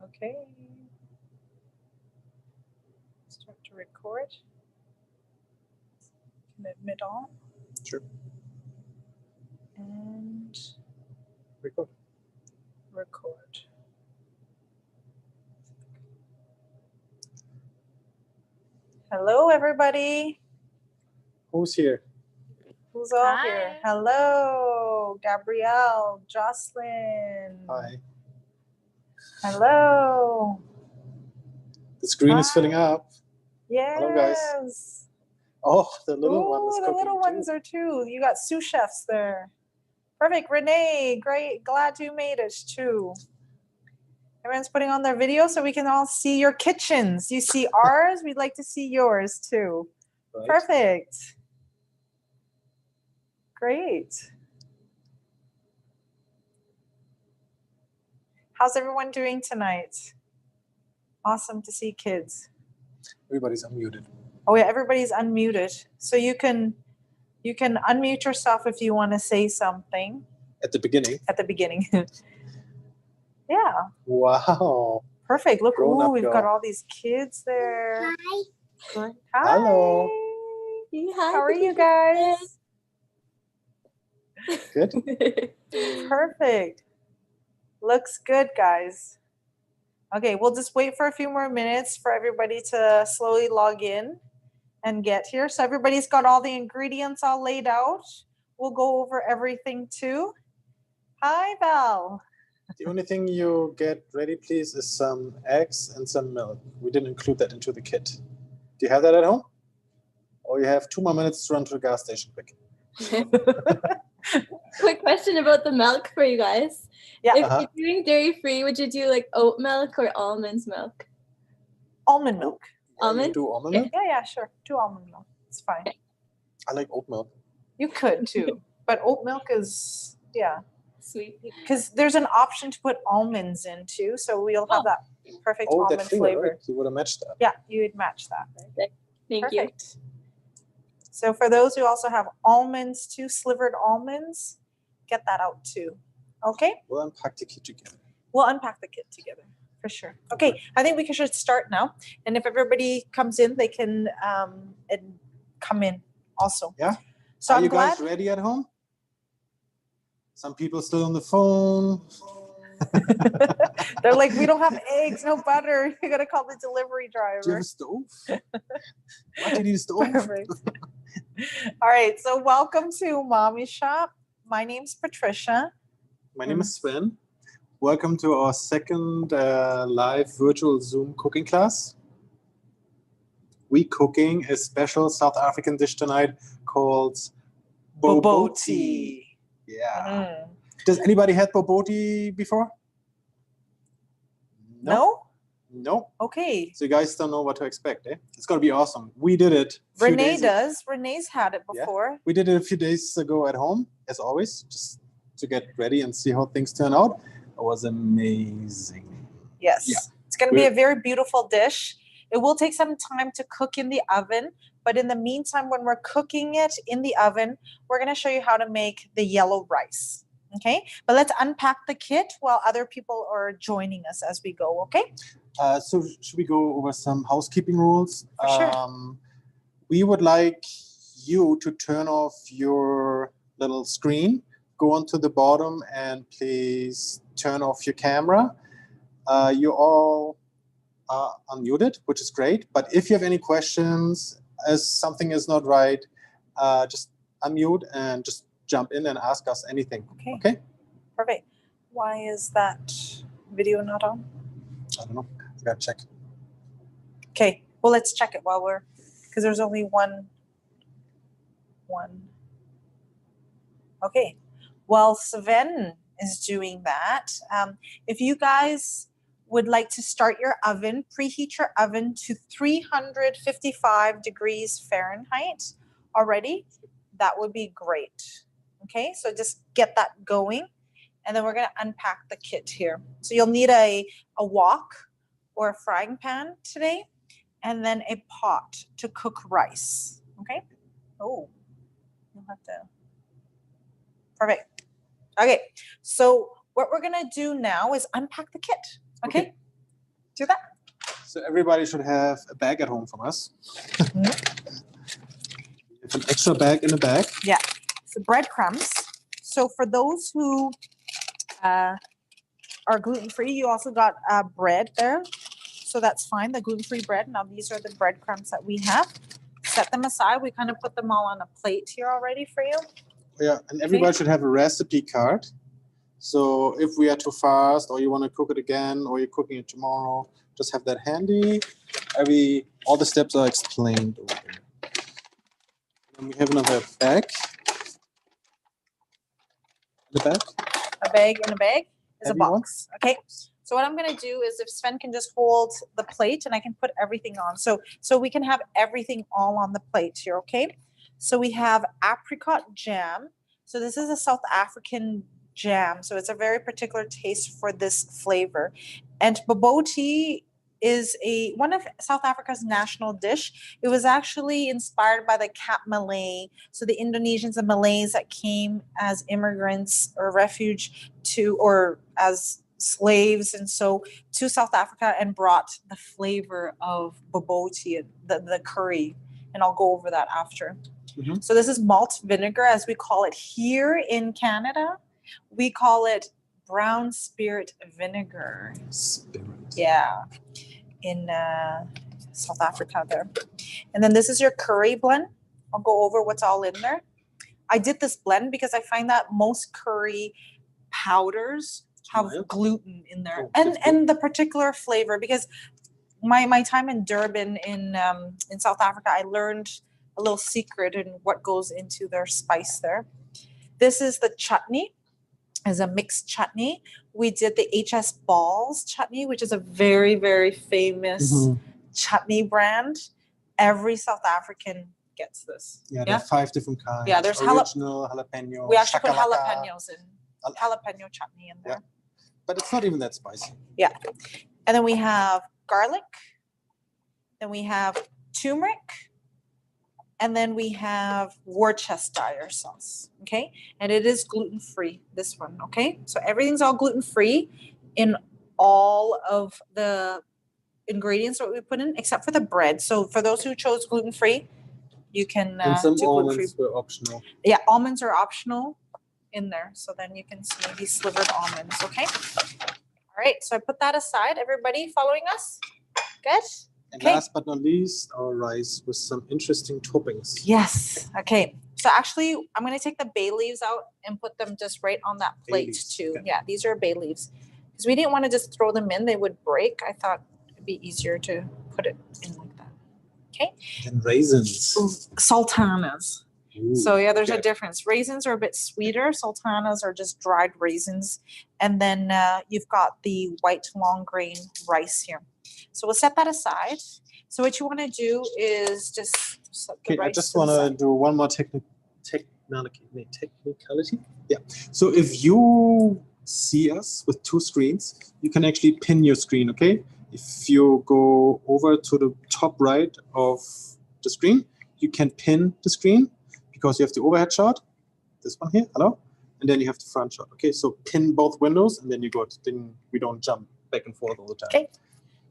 Okay. Start to record. Can admit all. Sure. And Record. record. Hello, everybody. Who's here? Who's all Hi. here? Hello, Gabrielle, Jocelyn. Hi. Hello. The screen is Hi. filling up. Yes. Hello, guys. Oh, the little one is the cooking little ones too. are too. You got sous chefs there. Perfect. Renee, great. Glad you made it too. Everyone's putting on their video so we can all see your kitchens. You see ours, we'd like to see yours too. Right. Perfect. Great. How's everyone doing tonight? Awesome to see kids. Everybody's unmuted. Oh yeah, everybody's unmuted. So you can unmute yourself if you want to say something At the beginning. at the beginning. Yeah. Wow. Perfect. Look, Grown-up we've girl. got all these kids there. Hi. Good. Hi. Hello. Hi. How are you guys? Good. Perfect. Looks good, guys. Okay, we'll just wait for a few more minutes for everybody to slowly log in and get here. So everybody's got all the ingredients all laid out. We'll go over everything too. Hi, Val. The only thing you get ready, please, is some eggs and some milk. We didn't include that into the kit. Do you have that at home? Or you have 2 more minutes to run to the gas station quick. Quick question about the milk for you guys. Yeah. If you're doing dairy free, would you do like oat milk or almond milk? Almond milk. Yeah, you Almond? do almond milk? Yeah, sure. Do almond milk. It's fine. I like oat milk. You could too. But oat milk is, yeah. Sweet. Because there's an option to put almonds in too. So we'll have that perfect Oh, almond that flavor. Right? You would have matched that. Yeah, you would match that. Right? Thank you. Perfect. So for those who also have almonds too, slivered almonds, get that out too. Okay? We'll unpack the kit together. We'll unpack the kit together for sure. Okay, I think we should start now. And if everybody comes in, they can come in also. Yeah? So Are I'm you glad. guys ready at home? Some people still on the phone. They're like, we don't have eggs, no butter. You got to call the delivery Do you have driver. a stove? What, do you need a stove? Perfect. All right, so welcome to Umami Shop. My name's Patricia. My name is Sven. Welcome to our second live virtual Zoom cooking class. We cooking a special South African dish tonight called Bobotie. Yeah. Does anybody had Bobotie before? No? No. Okay. So you guys don't know what to expect, eh? It's gonna be awesome. We did it. Renee does. Renee's had it before. We did it a few days ago at home, as always, just to get ready and see how things turn out. It was amazing. Yes. Yeah. It's going to be a very beautiful dish. It will take some time to cook in the oven, but in the meantime, when we're cooking it in the oven, we're going to show you how to make the yellow rice. Okay? But let's unpack the kit while other people are joining us as we go, okay? So should we go over some housekeeping rules? For sure. We would like you to turn off your little screen, go onto the bottom, and please turn off your camera. You all are unmuted, which is great. But if you have any questions, as something is not right, just unmute and just jump in and ask us anything. Okay? Perfect. Why is that video not on? I don't know. I gotta check. Okay. Well, let's check it while we're, because there's only one. Okay. While Sven is doing that, if you guys would like to start your oven, preheat your oven to 355 degrees Fahrenheit already, that would be great. Okay, so just get that going. And then we're going to unpack the kit here. So you'll need a wok or a frying pan today, and then a pot to cook rice. Okay? Oh, you'll have to. Perfect. Okay, so what we're going to do now is unpack the kit. Okay? do that. So everybody should have a bag at home from us. Mhm. Have an extra bag in the bag. Yeah. So breadcrumbs. So for those who are gluten-free, you also got bread there. So that's fine, the gluten-free bread. Now these are the breadcrumbs that we have. Set them aside. We kind of put them all on a plate here already for you. Yeah, and everybody should have a recipe card. So if we are too fast, or you want to cook it again, or you're cooking it tomorrow, just have that handy. All the steps are explained over there. And we have another bag. The bag? A bag in a bag is Heavy a box. One? Okay. So what I'm going to do is if Sven can just hold the plate and I can put everything on. So we can have everything all on the plate here, okay? So we have apricot jam. So this is a South African jam. So it's a very particular taste for this flavor. And bobotie is one of South Africa's national dish. It was actually inspired by the Cap Malay. So the Indonesians and Malays that came as immigrants or refuge or as slaves and so to South Africa and brought the flavor of bobotie, the curry. And I'll go over that after. Mm-hmm. So this is malt vinegar, as we call it here in Canada. We call it brown spirit vinegar. Spirit. Yeah. In South Africa there. And then this is your curry blend. I'll go over what's all in there. I did this blend because I find that most curry powders have gluten in there. And the particular flavor, because my time in Durban in South Africa, I learned a little secret in what goes into their spice there. This is the chutney. As a mixed chutney. We did the HS Balls chutney, which is a very, very famous chutney brand. Every South African gets this. Yeah, there are 5 different kinds. Yeah, there's original, jalapeno. We actually put jalapenos in. Jalapeno chutney in there. Yeah. But it's not even that spicy. Yeah. And then we have garlic. Then we have turmeric. And then we have Worcestershire sauce, okay? And it is gluten-free, this one, okay? So everything's all gluten-free in all of the ingredients that we put in, except for the bread. So for those who chose gluten-free, you can and some do almonds were optional. Yeah, almonds are optional in there. So then you can see these slivered almonds, okay? All right, so I put that aside. Everybody following us? Good? And last but not least, our rice with some interesting toppings. Yes. Okay. So actually, I'm going to take the bay leaves out and put them just right on that plate too. Okay. Yeah, these are bay leaves. Because we didn't want to just throw them in. They would break. I thought it'd be easier to put it in like that. Okay. And raisins. Sultanas. Ooh, so yeah, there's a difference. Raisins are a bit sweeter. Sultanas are just dried raisins. And then you've got the white long grain rice here. So we'll set that aside. So what you want to do is just set the rice I just want to do one more technicality. Yeah. So if you see us with 2 screens, you can actually pin your screen, okay? If you go over to the top right of the screen, you can pin the screen because you have the overhead shot, this one here, hello? And then you have the front shot, okay? So pin both windows and then you go, then we don't jump back and forth all the time. Okay.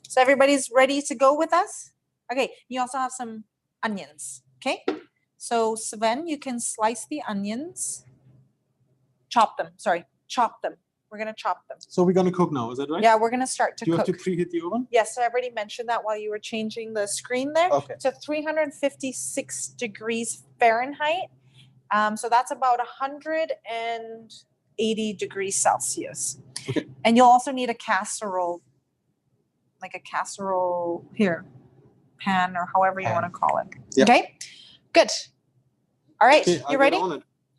So everybody's ready to go with us? Okay, you also have some onions, okay? So Sven, you can slice the onions. Chop them. We're going to chop them. So we're going to cook now, is that right? Yeah, we're going to start to cook. Do you have to preheat the oven? Yes, I already mentioned that while you were changing the screen there. Okay. To 356 degrees Fahrenheit. So that's about 180 degrees Celsius. Okay. And you'll also need a casserole. Like a casserole here, pan, or however you want to call it. Yep. Okay, good. All right, you ready?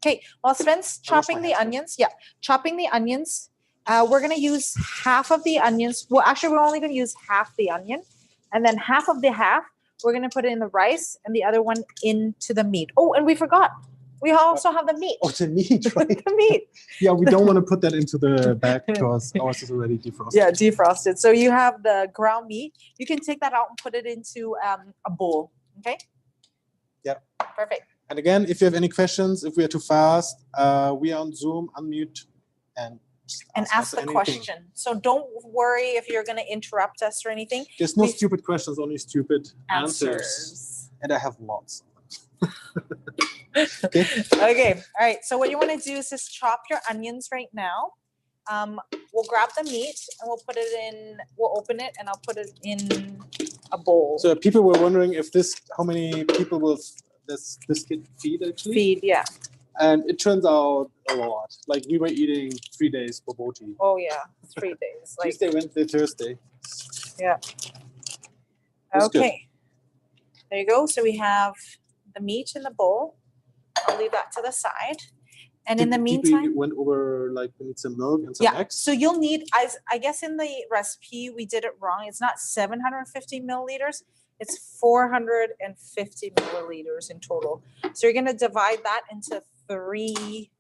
Okay, well, Sven's chopping the onions. Yeah, chopping the onions. We're going to use half of the onions. Well, actually, we're only going to use half the onion. And then half of the half, we're going to put it in the rice and the other one into the meat. Oh, and we forgot. We also have the meat. Oh, the meat, right? The meat. Yeah, we don't want to put that into the bag because ours is already defrosted. Yeah, defrosted. So you have the ground meat. You can take that out and put it into a bowl. Okay? Yeah. Perfect. And again, if you have any questions, if we are too fast, we are on Zoom. Unmute and and ask the question. So don't worry if you're going to interrupt us or anything. There's no stupid questions, only stupid answers. And I have lots. Okay. Okay. All right. So what you want to do is just chop your onions right now. We'll grab the meat and we'll put it in. We'll open it and I'll put it in a bowl. So people were wondering if how many people will this kid feed actually? Feed, yeah. And it turns out a lot. Like we were eating 3 days Bobotie. Oh yeah, 3 days. Like, Tuesday, Wednesday, Thursday. Yeah. That's Okay. Good. There you go. So we have the meat in the bowl. I'll leave that to the side. And in the meantime, we went over like we need some milk and some eggs. So you'll need, I guess in the recipe we did it wrong. It's not 750 milliliters. It's 450 milliliters in total. So you're going to divide that into three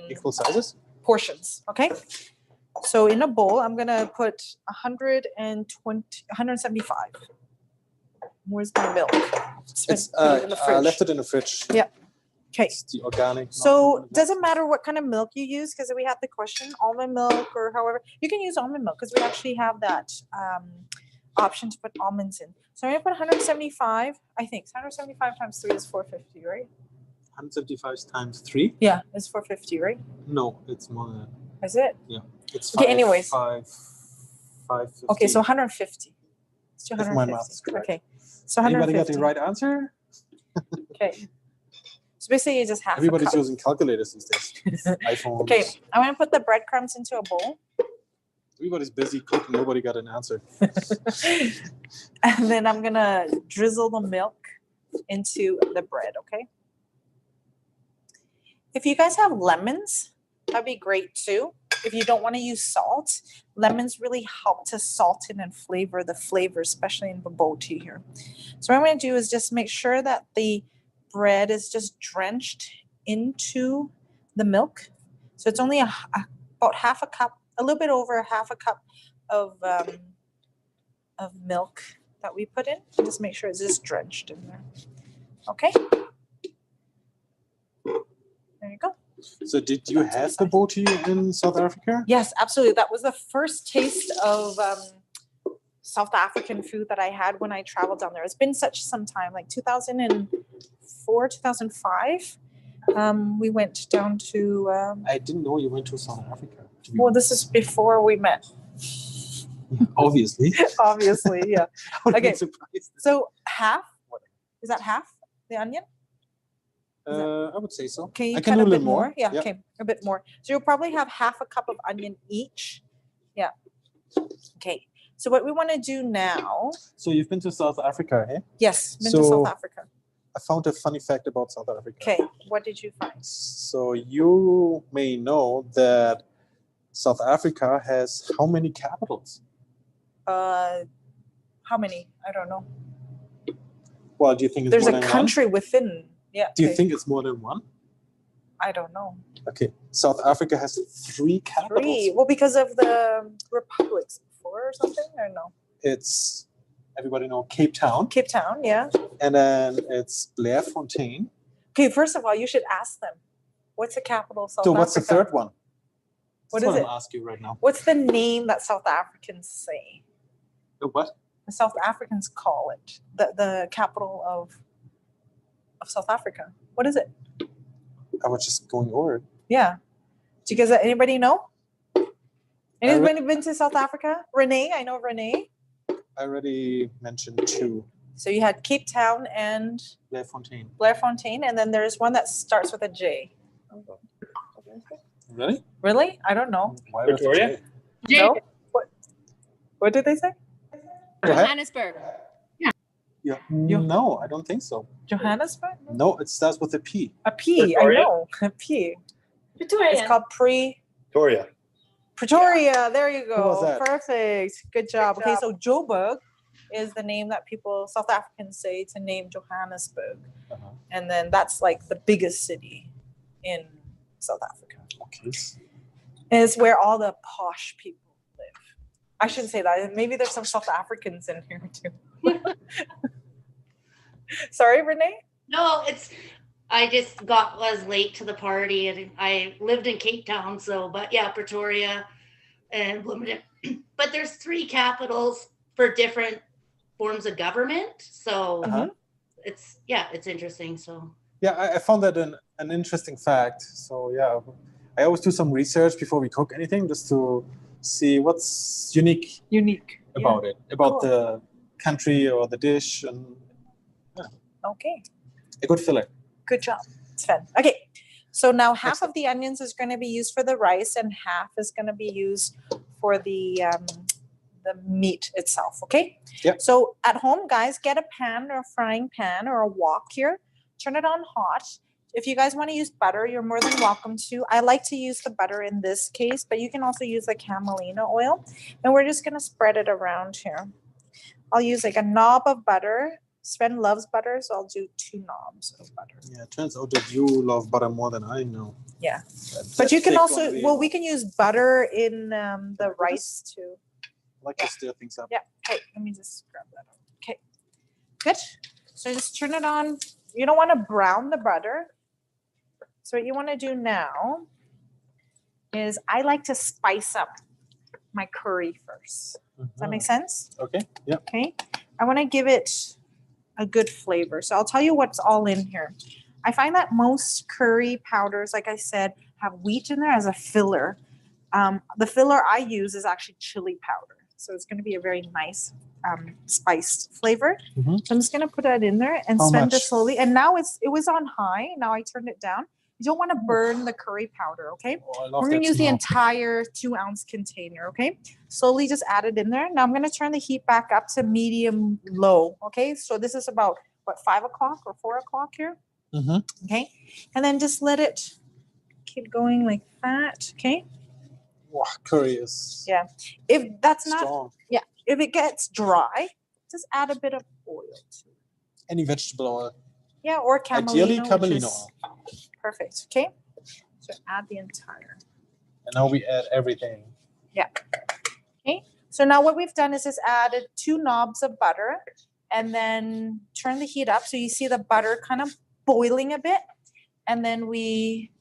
equal sizes portions. Okay. So in a bowl, I'm going to put 175. Where's my milk? I left it in the fridge. Yeah. Okay. It's the organic. So doesn't matter what kind of milk you use, because we had the question, almond milk or however. You can use almond milk because we actually have that option to put almonds in. So I'm going to put 175, I think. 175 times 3 is 450, right? 175 times 3? Yeah, it's 450, right? No, it's more than that. Is it? Yeah. It's okay, anyways. 550. Okay, so 150. It's 250. If my math is correct. Okay. So 150. Anybody got the right answer? Okay. So basically you just have Everybody's using calculators these days. iPhones. Okay, I'm going to put the breadcrumbs into a bowl. Everybody's busy cooking. Nobody got an answer. And then I'm going to drizzle the milk into the bread, okay? If you guys have lemons, that'd be great too. If you don't want to use salt, lemons really help to salten and flavor the flavor, especially in Bobotie here. So what I'm going to do is just make sure that the bread is just drenched into the milk. So it's only about half a cup, a little bit over half a cup of milk that we put in. Just make sure it's just drenched in there. Okay. There you go. So did you have Bobotie in South Africa? Yes, absolutely. That was the first taste of South African food that I had when I traveled down there. It's been such some time, like 2004, 2005. We went down to... I didn't know you went to South Africa. Well, this is before we met. Obviously. Obviously, yeah. Okay, surprised. So half? Is that half the onion? I would say so. Can you I can cut do a a bit little more? more. Yeah, Yep. okay, a bit more. So you'll probably have half a cup of onion each. Yeah. Okay. So what we want to do now. So you've been to South Africa, eh? Yes, been to South Africa. I found a funny fact about South Africa. Okay, what did you find? So you may know that South Africa has how many capitals? How many? I don't know. Well, do you think it's There's more a than country within. Yeah. Do you think it's more than one? I don't know. Okay, South Africa has 3 capitals. 3. Well, because of the republics before or something, or no? It's, everybody know, Cape Town. Cape Town, yeah. And then it's Bloemfontein. Okay, first of all, you should ask them. What's the capital of South Africa? So what's the third one? What That's is what it? I'm asking you right now. What's the name that South Africans say? The what? The South Africans call it the capital of South Africa. What is it? I was just going over it. Yeah. Do you guys, anybody know? Anybody been to South Africa? Renee, I know Renee. I already mentioned 2. So you had Cape Town and Bloemfontein. and then there's one that starts with a J. Really? Really? I don't know. Why was it Victoria? J? No? What did they say? Go ahead. Johannesburg. Yeah. No, I don't think so. Johannesburg? No, it starts with a P. A P, Pretoria? I know. A P. Pretoria. It's called Victoria. Pretoria. There you Who go. was that? Perfect. Good job. Okay, so Joburg is the name that people, South Africans, say to name Johannesburg. Uh-huh. And then that's like the biggest city in South Africa. Okay. It's where all the posh people live. I shouldn't say that. Maybe there's some South Africans in here too. Sorry, Renee? No, it's I just was late to the party, and I lived in Cape Town, so but yeah, Pretoria and Bloomington. But there's 3 capitals for different forms of government, so it's interesting. So yeah, I found that an interesting fact. So yeah, I always do some research before we cook anything, just to see what's unique about it, about the country or the dish, and Okay. a good filler. Good job, Sven. Okay, so now half of the onions is going to be used for the rice, and half is going to be used for the meat itself. Okay. Yeah. So at home, guys, get a pan or a frying pan or a wok here. Turn it on hot. If you guys want to use butter, you're more than welcome to. I like to use the butter in this case, but you can also use the camelina oil. And we're just going to spread it around here. I'll use like a knob of butter. Sven loves butter, so I'll do 2 knobs of butter. Yeah, it turns out that you love butter more than I know. Yeah. But you can also, well, we can use butter in the rice too. I like to stir things up. Yeah. Okay, let me just grab that out. Okay. Good. So just turn it on. You don't want to brown the butter. So what you want to do now is I like to spice up my curry first. Does that make sense? Okay. Yeah. Okay. I want to give it a good flavor. So I'll tell you what's all in here. I find that most curry powders, like I said, have wheat in there as a filler. The filler I use is actually chili powder. So it's going to be a very nice spiced flavor. So I'm just going to put that in there and spin it slowly. And now it was on high. Now I turned it down. You don't want to burn the curry powder, okay? Oh, we're going to use the entire 2-ounce container, okay? Slowly just add it in there. Now I'm going to turn the heat back up to medium low, okay? So this is about, what, 5 o'clock or 4 o'clock here? Okay? And then just let it keep going like that, okay? Wow, curry is If that's strong. not, if it gets dry, just add a bit of oil to it. Any vegetable oil. Yeah, or camelina. Ideally, camelina oil. Perfect, okay? So add the entire. And now we add everything. Yeah. Okay, so now what we've done is just added 2 knobs of butter and then turn the heat up. So you see the butter kind of boiling a bit. And then we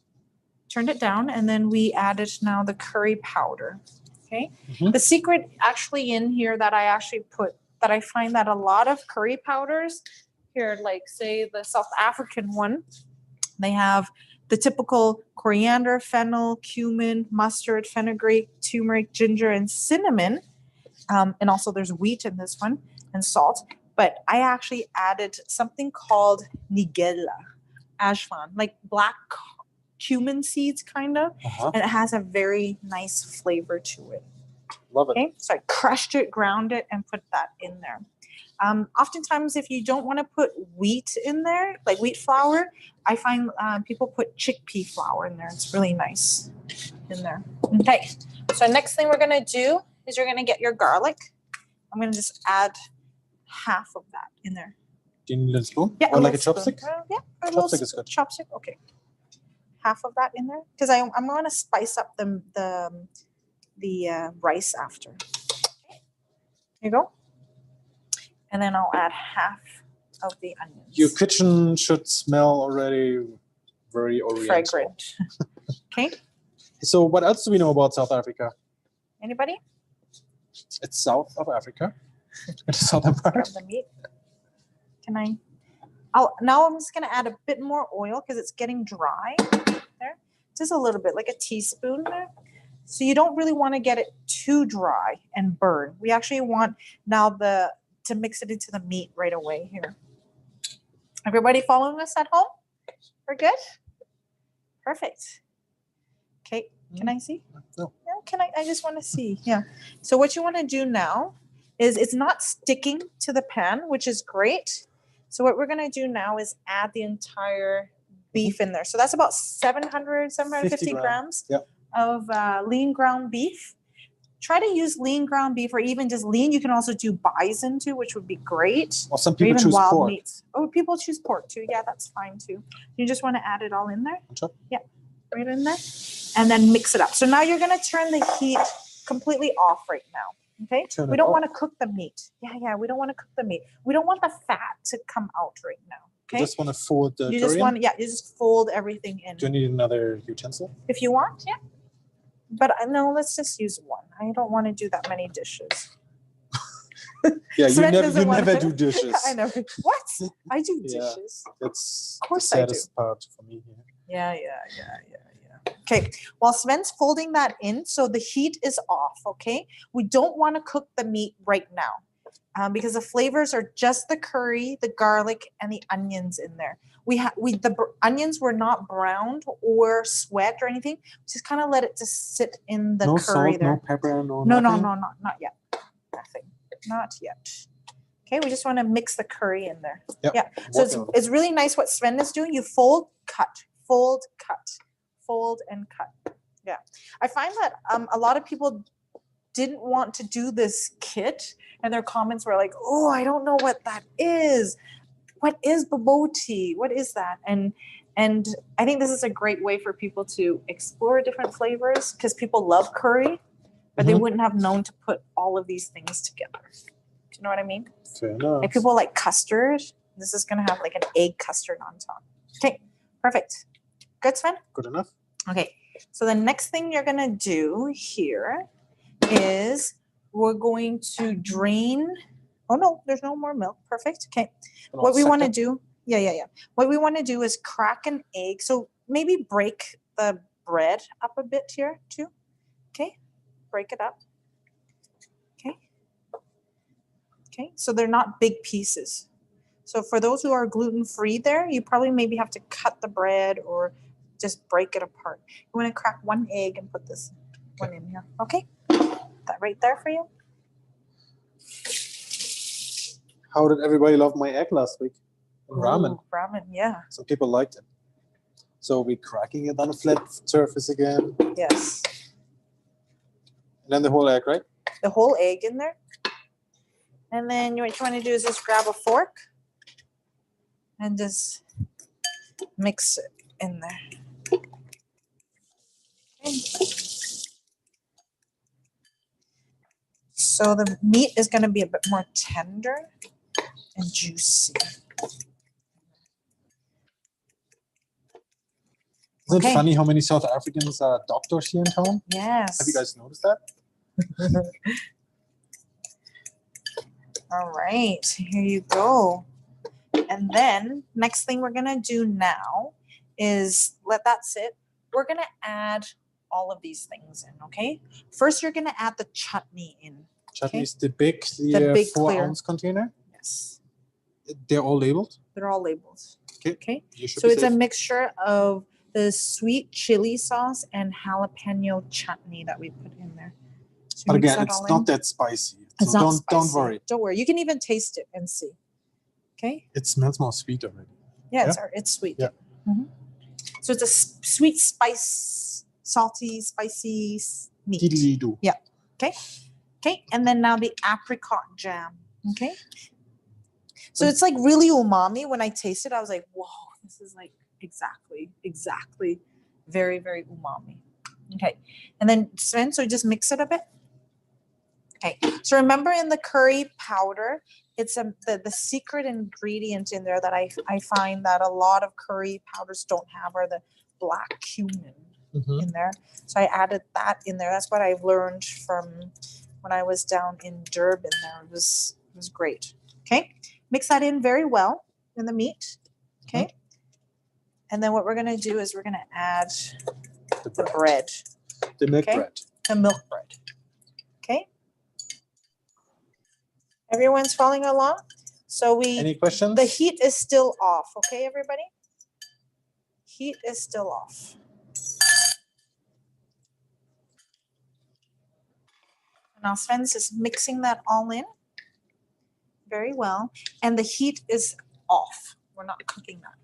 turned it down and then we added now the curry powder. Okay. The secret actually in here that I actually put, that I find that a lot of curry powders here, like say the South African one, they have the typical coriander, fennel, cumin, mustard, fenugreek, turmeric, ginger, and cinnamon. And also there's wheat in this one and salt. But I actually added something called nigella, ashvan, like black cumin seeds kind of. And it has a very nice flavor to it. Love it. Okay, so I crushed it, ground it, and put that in there. Oftentimes, if you don't want to put wheat in there, like wheat flour, I find people put chickpea flour in there. It's really nice in there. Okay, so next thing we're going to do is you're going to get your garlic. I'm going to just add half of that in there. Do you need a spoon? Yeah, or like a chopstick? Yeah, a chopstick is good. Chopstick, okay. Half of that in there because I'm going to spice up the rice after. Okay. Here you go. And then I'll add half of the onions. Your kitchen should smell already very oriental. Fragrant. Okay. So what else do we know about South Africa? Anybody? It's south of Africa. It's the southern part. Grab the meat. Can I? Now I'm just going to add a bit more oil because it's getting dry. There. Just a little bit, like a teaspoon there. So you don't really want to get it too dry and burn. We actually want now to mix it into the meat right away here. Everybody following us at home? We're good? Perfect. Okay, can I see? No. Yeah, can I just want to see. Yeah. So what you want to do now is it's not sticking to the pan, which is great. So what we're going to do now is add the entire beef in there. So that's about 750 grams of lean ground beef. Try to use lean ground beef or even just lean. You can also do bison too, which would be great. Well, some people choose wild pork. Meats. Oh, people choose pork too. Yeah, that's fine too. You just want to add it all in there. Sure. Yeah, right in there. And then mix it up. So now you're going to turn the heat completely off right now. Okay? We don't want to cook the meat. Yeah, we don't want to cook the meat. We don't want the fat to come out right now. You just want to fold the You curry just in? want, yeah, you just fold everything in. Do you need another utensil? If you want, yeah. But no, let's just use one. I don't want to do that many dishes. Yeah, Sven you doesn't never wanna- do dishes. I know. What? I do Yeah. dishes. That's Of course the I saddest part for me here. Yeah. Okay, while Sven's folding that in, so the heat is off, okay? We don't want to cook the meat right now because the flavors are just the curry, the garlic, and the onions in there. Onions were not browned or sweat or anything. Just kind of let it just sit in the No curry salt, there. no pepper, no No, nothing? not yet. Nothing. Not yet. Okay, we just want to mix the curry in there. Yep. Yeah. So it's really nice what Sven is doing. You fold, cut, fold, cut, fold, and cut. Yeah. I find that a lot of people didn't want to do this kit, and their comments were like, "Oh, I don't know what that is. What is Bobotie? What is that?" And I think this is a great way for people to explore different flavors because people love curry, but they wouldn't have known to put all of these things together. Do you know what I mean? Fair enough. Like people like custard. This is gonna have like an egg custard on top. Okay, perfect. Good, Sven? Good enough? Okay, so the next thing you're gonna do here is we're going to drain. Oh no, there's no more milk. Perfect. Okay. What we want to do, yeah. What we want to do is crack an egg. So maybe break the bread up a bit here too. Okay, break it up. Okay. Okay, so they're not big pieces. So for those who are gluten-free there, you probably maybe have to cut the bread or just break it apart. You want to crack one egg and put this one in here. Okay, that right there for you. How did everybody love my egg last week? Ramen. Ooh, ramen, yeah. Some people liked it. So we're cracking it on a flat surface again. Yes. And then the whole egg, right? The whole egg in there. And then what you want to do is just grab a fork and just mix it in there. Okay. So the meat is going to be a bit more tender and juicy. Isn't Okay. it funny how many South Africans are doctors here in town? Yes. Have you guys noticed that? All right, here you go. And then next thing we're gonna do now is let that sit. We're gonna add all of these things in, okay? First, you're gonna add the chutney in. Chutney Okay. is the big big 4-ounce container. Yes, They're all labeled. they're all labeled. Okay. Okay, You should so be it's a safe. mixture of the sweet chili sauce and jalapeno chutney that we put in there. So But mix again, that it's all not in. that spicy. It's So not don't spicy. worry. Don't worry. You can even taste it and see. Okay. It smells more sweet already. Yeah, it's sweet. Yeah. Mhm. So it's a sweet spice, salty, spicy meat. Diddly-doo. Yeah. Okay. Okay. And then now the apricot jam. Okay. So it's like really umami. When I tasted, I was like, whoa, this is like exactly, very, very umami. Okay. And then Sven, so just mix it a bit. Okay. So remember in the curry powder, it's the secret ingredient in there that I find that a lot of curry powders don't have are the black cumin in there. So I added that in there. That's what I've learned from when I was down in Durban there. It was great. Okay. Mix that in very well in the meat. Okay. And then what we're going to do is we're going to add the bread. The milk Okay. bread. The milk bread. Okay. Everyone's following along? So Any questions? the heat is still off, okay, everybody? Heat is still off. Now Sven's is mixing that all in very well. And the heat is off. We're not cooking that.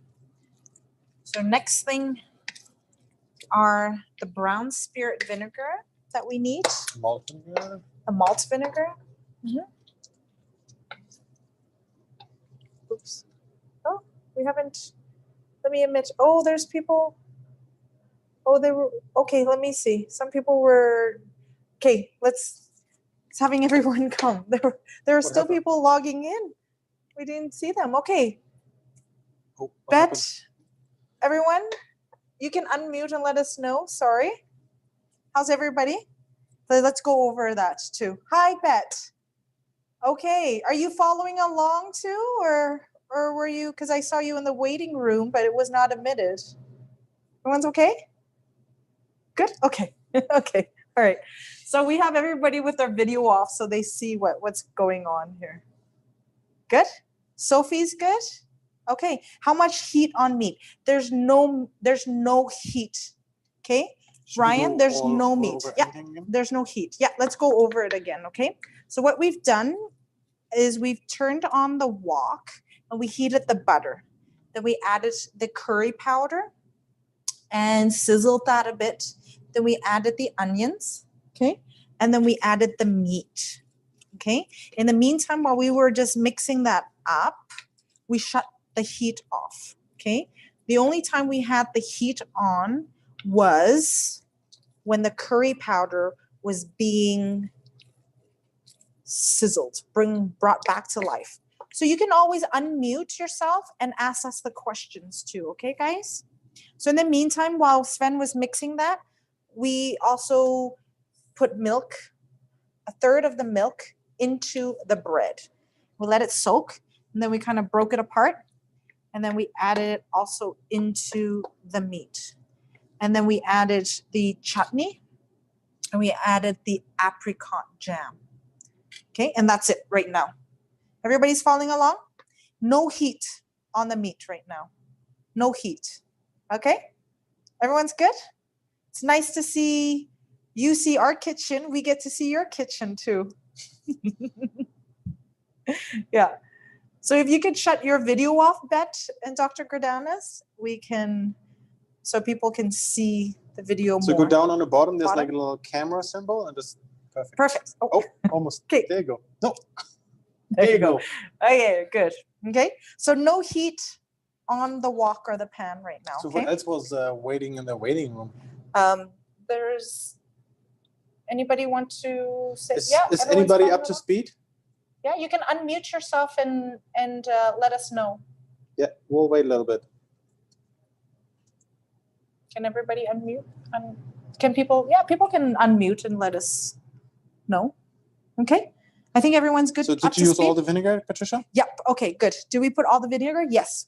So next thing are the brown spirit vinegar that we need. Malt vinegar. The malt vinegar. Oops. Oh, we haven't. Let me admit. Oh, there's people. Oh, they were. Okay, let me see. Some people were. Okay, let's. It's having everyone come. There are still happened? people logging in. We didn't see them. Okay. Oh, what Bet, happened? everyone, you can unmute and let us know. Sorry. How's everybody? So let's go over that too. Hi, Bet. Okay, are you following along too, or were you? Because I saw you in the waiting room, but it was not admitted. Everyone's okay? Good. Okay. Okay. All right. So we have everybody with their video off, so they see what's going on here. Good. Sophie's good. Okay. How much heat on meat? There's no heat. Okay. Should we Ryan, go there's all no meat. over Yeah. everything again? There's no heat. Yeah. Let's go over it again. Okay. So what we've done is we've turned on the wok and we heated the butter. Then we added the curry powder and sizzled that a bit. Then we added the onions, okay? And then we added the meat, okay? In the meantime, while we were just mixing that up, we shut the heat off, okay? The only time we had the heat on was when the curry powder was being sizzled, brought back to life. So you can always unmute yourself and ask us the questions too, okay, guys? So in the meantime, while Sven was mixing that, we also put milk, a third of the milk, into the bread. We let it soak, and then we kind of broke it apart, and then we added it also into the meat. And then we added the chutney, and we added the apricot jam. Okay, and that's it right now. Everybody's following along? No heat on the meat right now. No heat. Okay? Everyone's good? It's nice to see you see our kitchen. We get to see your kitchen too. Yeah. So if you could shut your video off, Bet and Dr. Gradanis, we can, so people can see the video So more. go down on the bottom. There's like a Bottom? little camera symbol, and just perfect. Perfect. Oh, Oh, almost. Okay. There you go. No. there you go. Okay, good. Okay. So no heat on the wok or the pan right now. So Okay. what else was waiting in the waiting room? There's anybody want to say? Is everyone's anybody following up to along? speed? Yeah, you can unmute yourself and let us know. Yeah, we'll wait a little bit. Can everybody unmute? Can people? Yeah, people can unmute and let us know. Okay. I think everyone's good. So up did to you use speed? all the vinegar, Patricia? Yep. Okay, good. Do we put all the vinegar? Yes,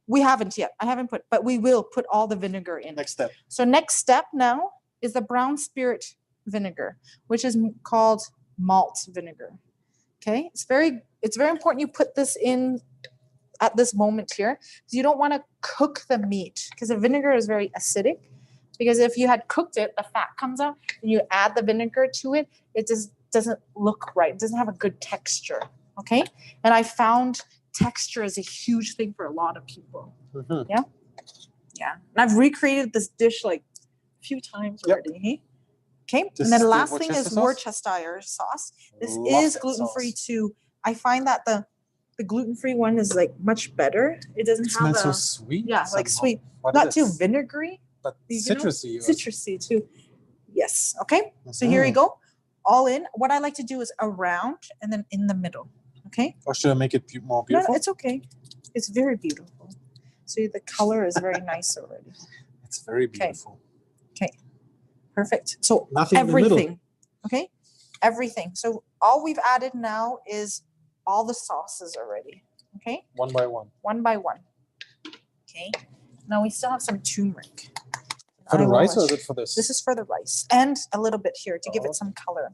we haven't yet. I haven't put, but we will put all the vinegar in. Next step. So next step now is the brown spirit vinegar, which is called malt vinegar. Okay, it's very important you put this in at this moment here. You don't want to cook the meat because the vinegar is very acidic. Because if you had cooked it, the fat comes out, and you add the vinegar to it, it just doesn't look right. It doesn't have a good texture. Okay, and I found texture is a huge thing for a lot of people. Mm-hmm. Yeah. Yeah. And I've recreated this dish like a few times Yep. already. Okay. This and then is the last thing Worcester is sauce? Worcestershire sauce. This Love is that gluten-free sauce. too. I find that the gluten-free one is like much better. It doesn't It have smells a, so sweet. yeah, like somehow. sweet. What Not is too it? vinegary, But you know? citrusy. Citrusy too. Yes. Okay. So here you Mhm. go. All in. What I like to do is around and then in the middle. Okay. Or should I make it more No, beautiful? it's okay. It's very beautiful. See, the color is very nice already. It's very beautiful. Okay. Perfect. So Nothing in the middle. everything. Okay. Everything. So all we've added now is all the sauces already. Okay. One by one. One by one. Okay. Now we still have some turmeric. For the I will rice or let is it for this? This is for the rice and a little bit here to give Oh. it some color.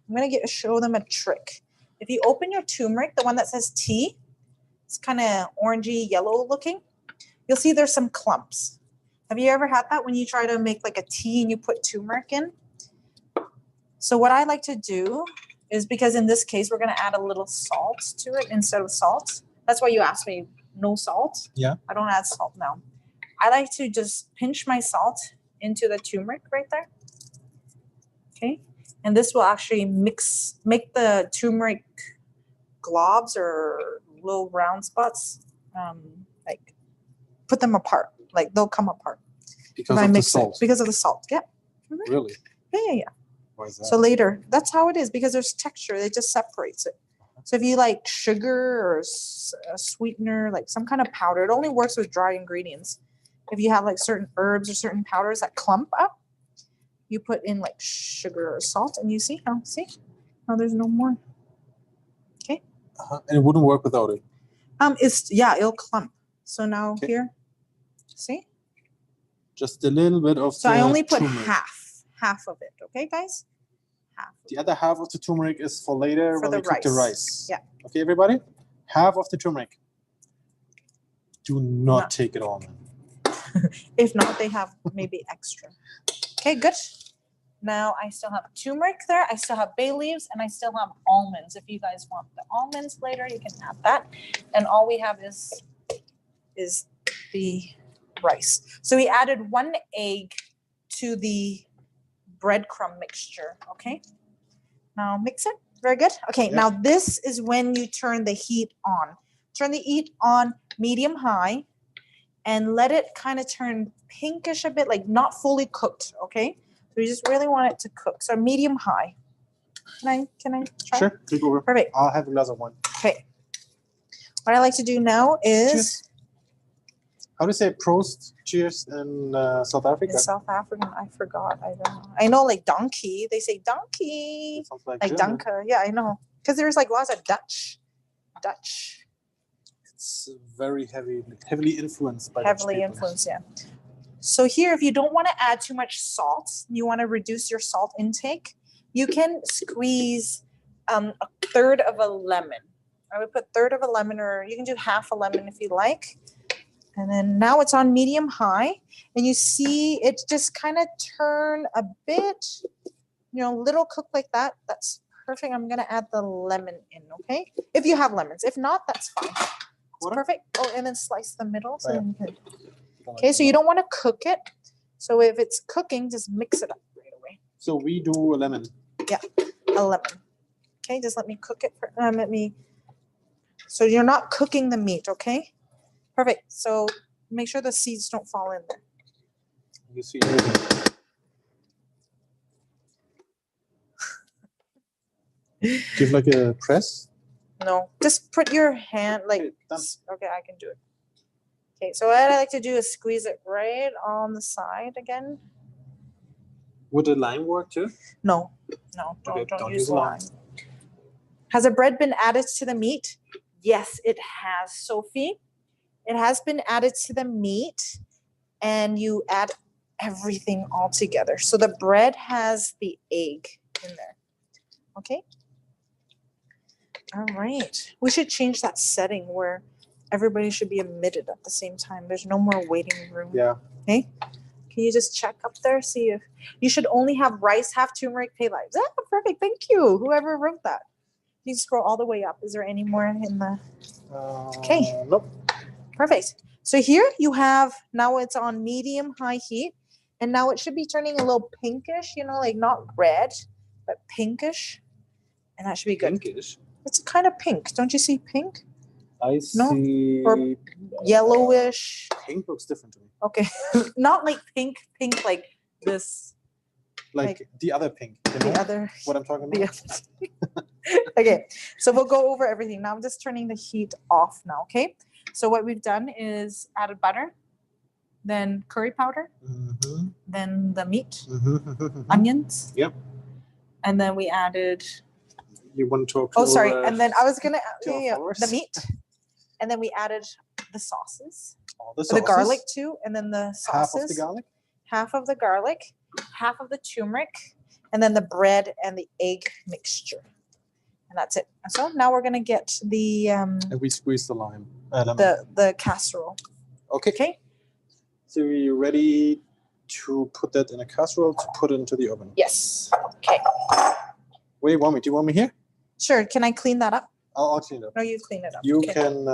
I'm going to show them a trick. If you open your turmeric, the one that says tea, it's kind of orangey yellow looking. You'll see there's some clumps. Have you ever had that when you try to make like a tea and you put turmeric in? So what I like to do is, because in this case, we're going to add a little salt to it instead of salt. That's why you asked me no salt. Yeah. I don't add salt now. I like to just pinch my salt into the turmeric right there. Okay. And this will actually make the turmeric globs or little round spots, like put them apart. Like they'll come apart. Because if I of the mix salt. it. Because of the salt. Yeah. Really? Yeah. Why is that? So later, that's how it is because there's texture. It just separates it. So if you like sugar or a sweetener, like some kind of powder, it only works with dry ingredients. If you have like certain herbs or certain powders that clump up, you put in like sugar or salt, and you see how there's no more. Okay. And it wouldn't work without it. It'll clump. So now here, see? Just a little bit of. So I only put turmeric. half of it. Okay, guys. The other half of the turmeric is for later For when the we cook the rice. Yeah. Okay, everybody? Half of the turmeric. Do not take it all. If not, they have maybe extra. Okay, good. Now I still have turmeric there. I still have bay leaves, and I still have almonds. If you guys want the almonds later, you can add that. And all we have is the rice. So we added 1 egg to the breadcrumb mixture. Okay. Now mix it. Very good. Okay. Now this is when you turn the heat on. Turn the heat on medium high, and let it kind of turn pinkish a bit, like not fully cooked. Okay. So you just really want it to cook. So medium high. Can I try? Sure. Take over. Perfect. I'll have another one. Okay. What I like to do now is. Cheers. How do you say prost? Cheers in South Africa? In South African, I forgot. I don't know. I know like donkey. They say donkey. It sounds like Like danke. Yeah, I know. Because there's like lots of Dutch. It's very heavily influenced by Heavily Dutch people. influenced, yeah. So here, if you don't want to add too much salt, you want to reduce your salt intake, you can squeeze a third of a lemon. I would put third of a lemon, or you can do half a lemon if you like. And then now it's on medium high, and you see it just kind of turn a bit, little cooked like that. That's perfect. I'm going to add the lemon in, okay? If you have lemons. If not, that's fine. It's perfect. Oh, and then slice the middle. So then you can. Okay, so you don't want to cook it. So if it's cooking, just mix it up right away. So we do a lemon. Yeah, a lemon. Okay, just let me cook it. So you're not cooking the meat, okay? Perfect. So make sure the seeds don't fall in there. You see everything. Give like a press. No, just put your hand like. Okay, I can do it. Okay, so what I like to do is squeeze it right on the side again. Would the lime work too? No, don't use lime. Has the bread been added to the meat? Yes, it has, Sophie. It has been added to the meat, and you add everything all together. So the bread has the egg in there. Okay. All right. We should change that setting where everybody should be emitted at the same time. There's no more waiting room. Yeah. Okay. Can you just check up there? See if you should only have rice, half turmeric, pay lives. Ah, perfect. Thank you. Whoever wrote that. You scroll all the way up. Is there any more in the? Okay. Nope. Perfect. So here you have, now it's on medium high heat, and now it should be turning a little pinkish, like not red, but pinkish. And that should be good. Pinkish. It's kind of pink. Don't you see pink? I see. Or yellowish. Pink looks different to me. Okay. Not like pink like this. Like the other pink. The other. What I'm talking about? Okay. So we'll go over everything. Now I'm just turning the heat off now, okay? So what we've done is added butter, then curry powder, then the meat, onions. Yep. And then we added. You want to talk? Oh, sorry. And then I was gonna the meat, and then we added the sauces. The garlic too, and then the sauces. Half of the garlic. Half of the garlic, half of the turmeric, and then the bread and the egg mixture. And that's it. So now we're gonna get the and we squeeze the lime. The casserole. Okay. Okay. So we're ready to put that in a casserole to put it into the oven. Yes. Okay. Where do you want me? Do you want me here? Sure. Can I clean that up? I'll clean it up. No, you clean it up. You okay. can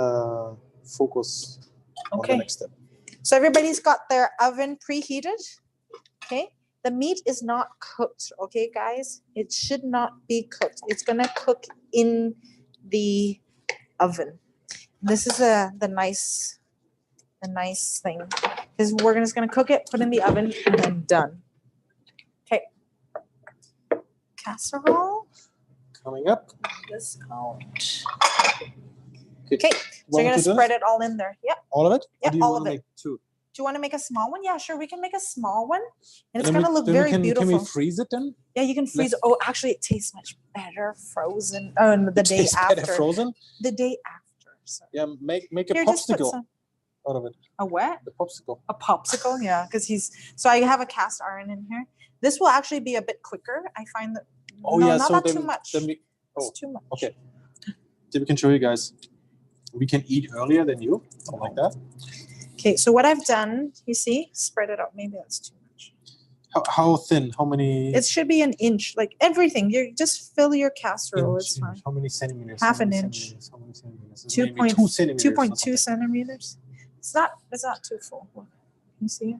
focus on the next step. So everybody's got their oven preheated. Okay. The meat is not cooked. Okay, guys. It should not be cooked. It's gonna cook in the oven. This is the nice thing. Is we're just gonna cook it, put in the oven, and then done. Okay. Casserole. coming up. Discount. Okay. Okay, so you're gonna spread it all in there. Yep. All of it? Yep, Or do you all want of to it. make two? Do you want to make a small one? Yeah, sure. We can make a small one, and it's Then gonna look then very can beautiful. we freeze it then? Yeah, you can freeze it. Let's- Oh, actually, it tastes much better frozen. Oh, and the It day tastes better after. frozen? The day after. Sorry. Yeah, make a Here, just put popsicle some. out of it. A what? The popsicle. A popsicle, yeah, because he's. So I have a cast iron in here. This will actually be a bit quicker. I find that. Oh no, yeah, not so that then, too much. then we, It's too much. okay. Then we can show you guys. We can eat earlier than you, something like that. Okay, so what I've done, you see, spread it out. Maybe that's too much. How thin? How many? It should be an inch, like everything. You just fill your casserole. inch, It's fine. inch. How many centimeters? Half How many an inch. centimeters? How many centimeters? It's 2 maybe point- 2 centimeters. or 2.2 something. centimeters. It's not too full. Can you see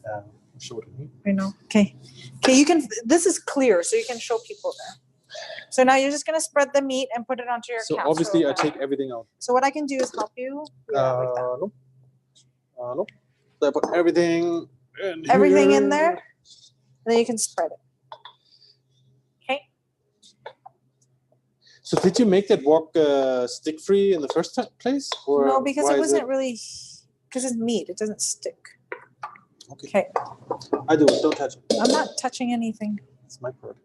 it? Show it to me. I know. Okay. Okay, you can. This is clear, so you can show people there. So now you're just gonna spread the meat and put it onto your So casserole. obviously I there. take everything out. So what I can do is help you. Yeah, like that. Nope. Nope. So I put everything in Everything here. in there, and then you can spread it. Okay. So did you make that wok stick free in the first place? Or No, because why it is wasn't really. Because it's meat, it doesn't stick. Okay. Okay. I do it. Don't touch it. I'm not touching anything. It's my part.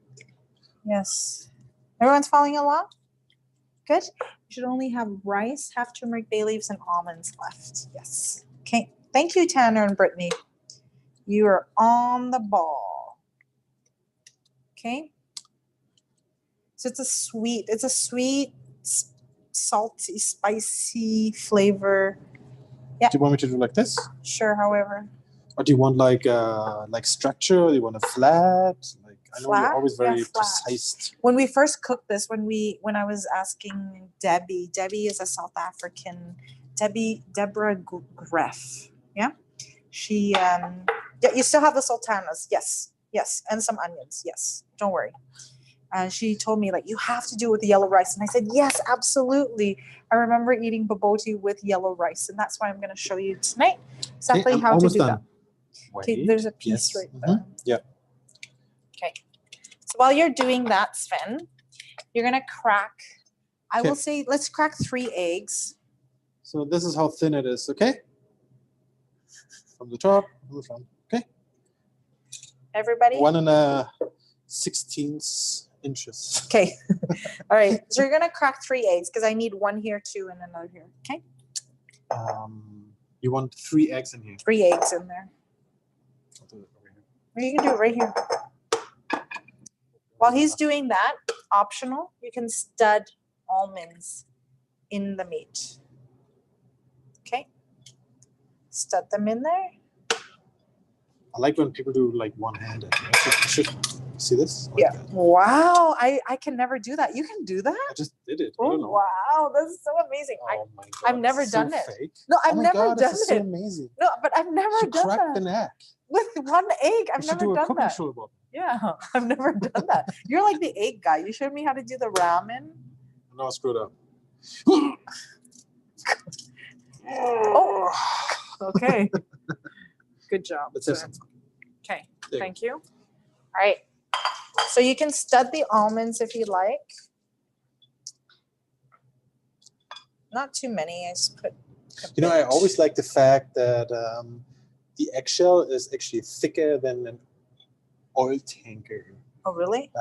Yes. Everyone's following along? Good. You should only have rice, half turmeric, bay leaves, and almonds left. Yes. Okay. Thank you, Tanner and Brittany. You are on the ball. Okay. So it's a sweet, salty, spicy flavor. Do you want me to do like this? Sure, however. Or do you want like structure? Or do you want a flat? Like I know Flat? you're always Yeah, very flat. precise. When we first cooked this, when I was asking Debbie is a South African, Deborah Greff. Yeah. She yeah, you still have the sultanas. Yes. Yes. And some onions. Yes. Don't worry. She told me like you have to do it with the yellow rice. And I said, yes, absolutely. I remember eating bobotie with yellow rice, and that's why I'm going to show you tonight exactly I'm how to almost do done. that. Okay, there's a piece right there. Yeah. Okay. So while you're doing that, Sven, you're gonna crack. I Okay. will say, let's crack 3 eggs. So this is how thin it is, okay? From the top, from the front. Okay. Everybody. 1/16 inches. Okay. All right. So you're gonna crack 3 eggs because I need 1 here, 2, and another here. Okay. You want 3 eggs in here. 3 eggs in there. I'll do it over here. Or you can do it right here. While he's doing that, optional, you can stud almonds in the meat. Okay. Stud them in there. I like when people do like one-handed. I should see this? Like Yeah. that. Wow. I can never do that. You can do that? I just did it. I Oh, don't know. wow. That's so amazing. Oh my God, I've never it's so done it. Fake. No, I've Oh my never God, done this is so it. amazing. No, but I've never You done cracked that. an egg. With 1 egg. I've You should never do a done cooking that. show about it. Yeah, I've never done that. You're like the egg guy. You showed me how to do the ramen. No, I screwed up. Oh, okay. Good job. Let's have some fun. Okay, There you thank you. All right. So you can stud the almonds if you like. Not too many. I just put. You know, I always like the fact that the eggshell is actually thicker than an oil tanker. Oh, really?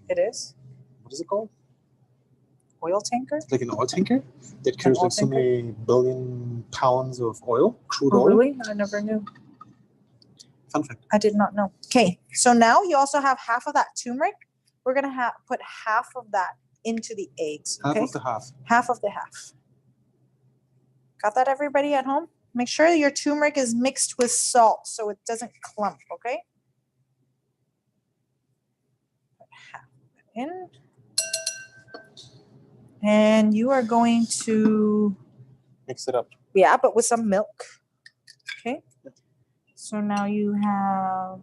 It is? What is it called? Oil tanker? Like an oil tanker that carries oil like so tanker? many billion pounds of oil, crude Oh, oil. really? I never knew. Fun fact. I did not know. Okay, so now you also have half of that turmeric. We're going to put half of that into the eggs. Half Okay? of the half. Half of the half. Got that, everybody at home? Make sure your turmeric is mixed with salt so it doesn't clump, okay? Put half of it in. And you are going to, Mix it up. yeah, but with some milk. Okay? So now you have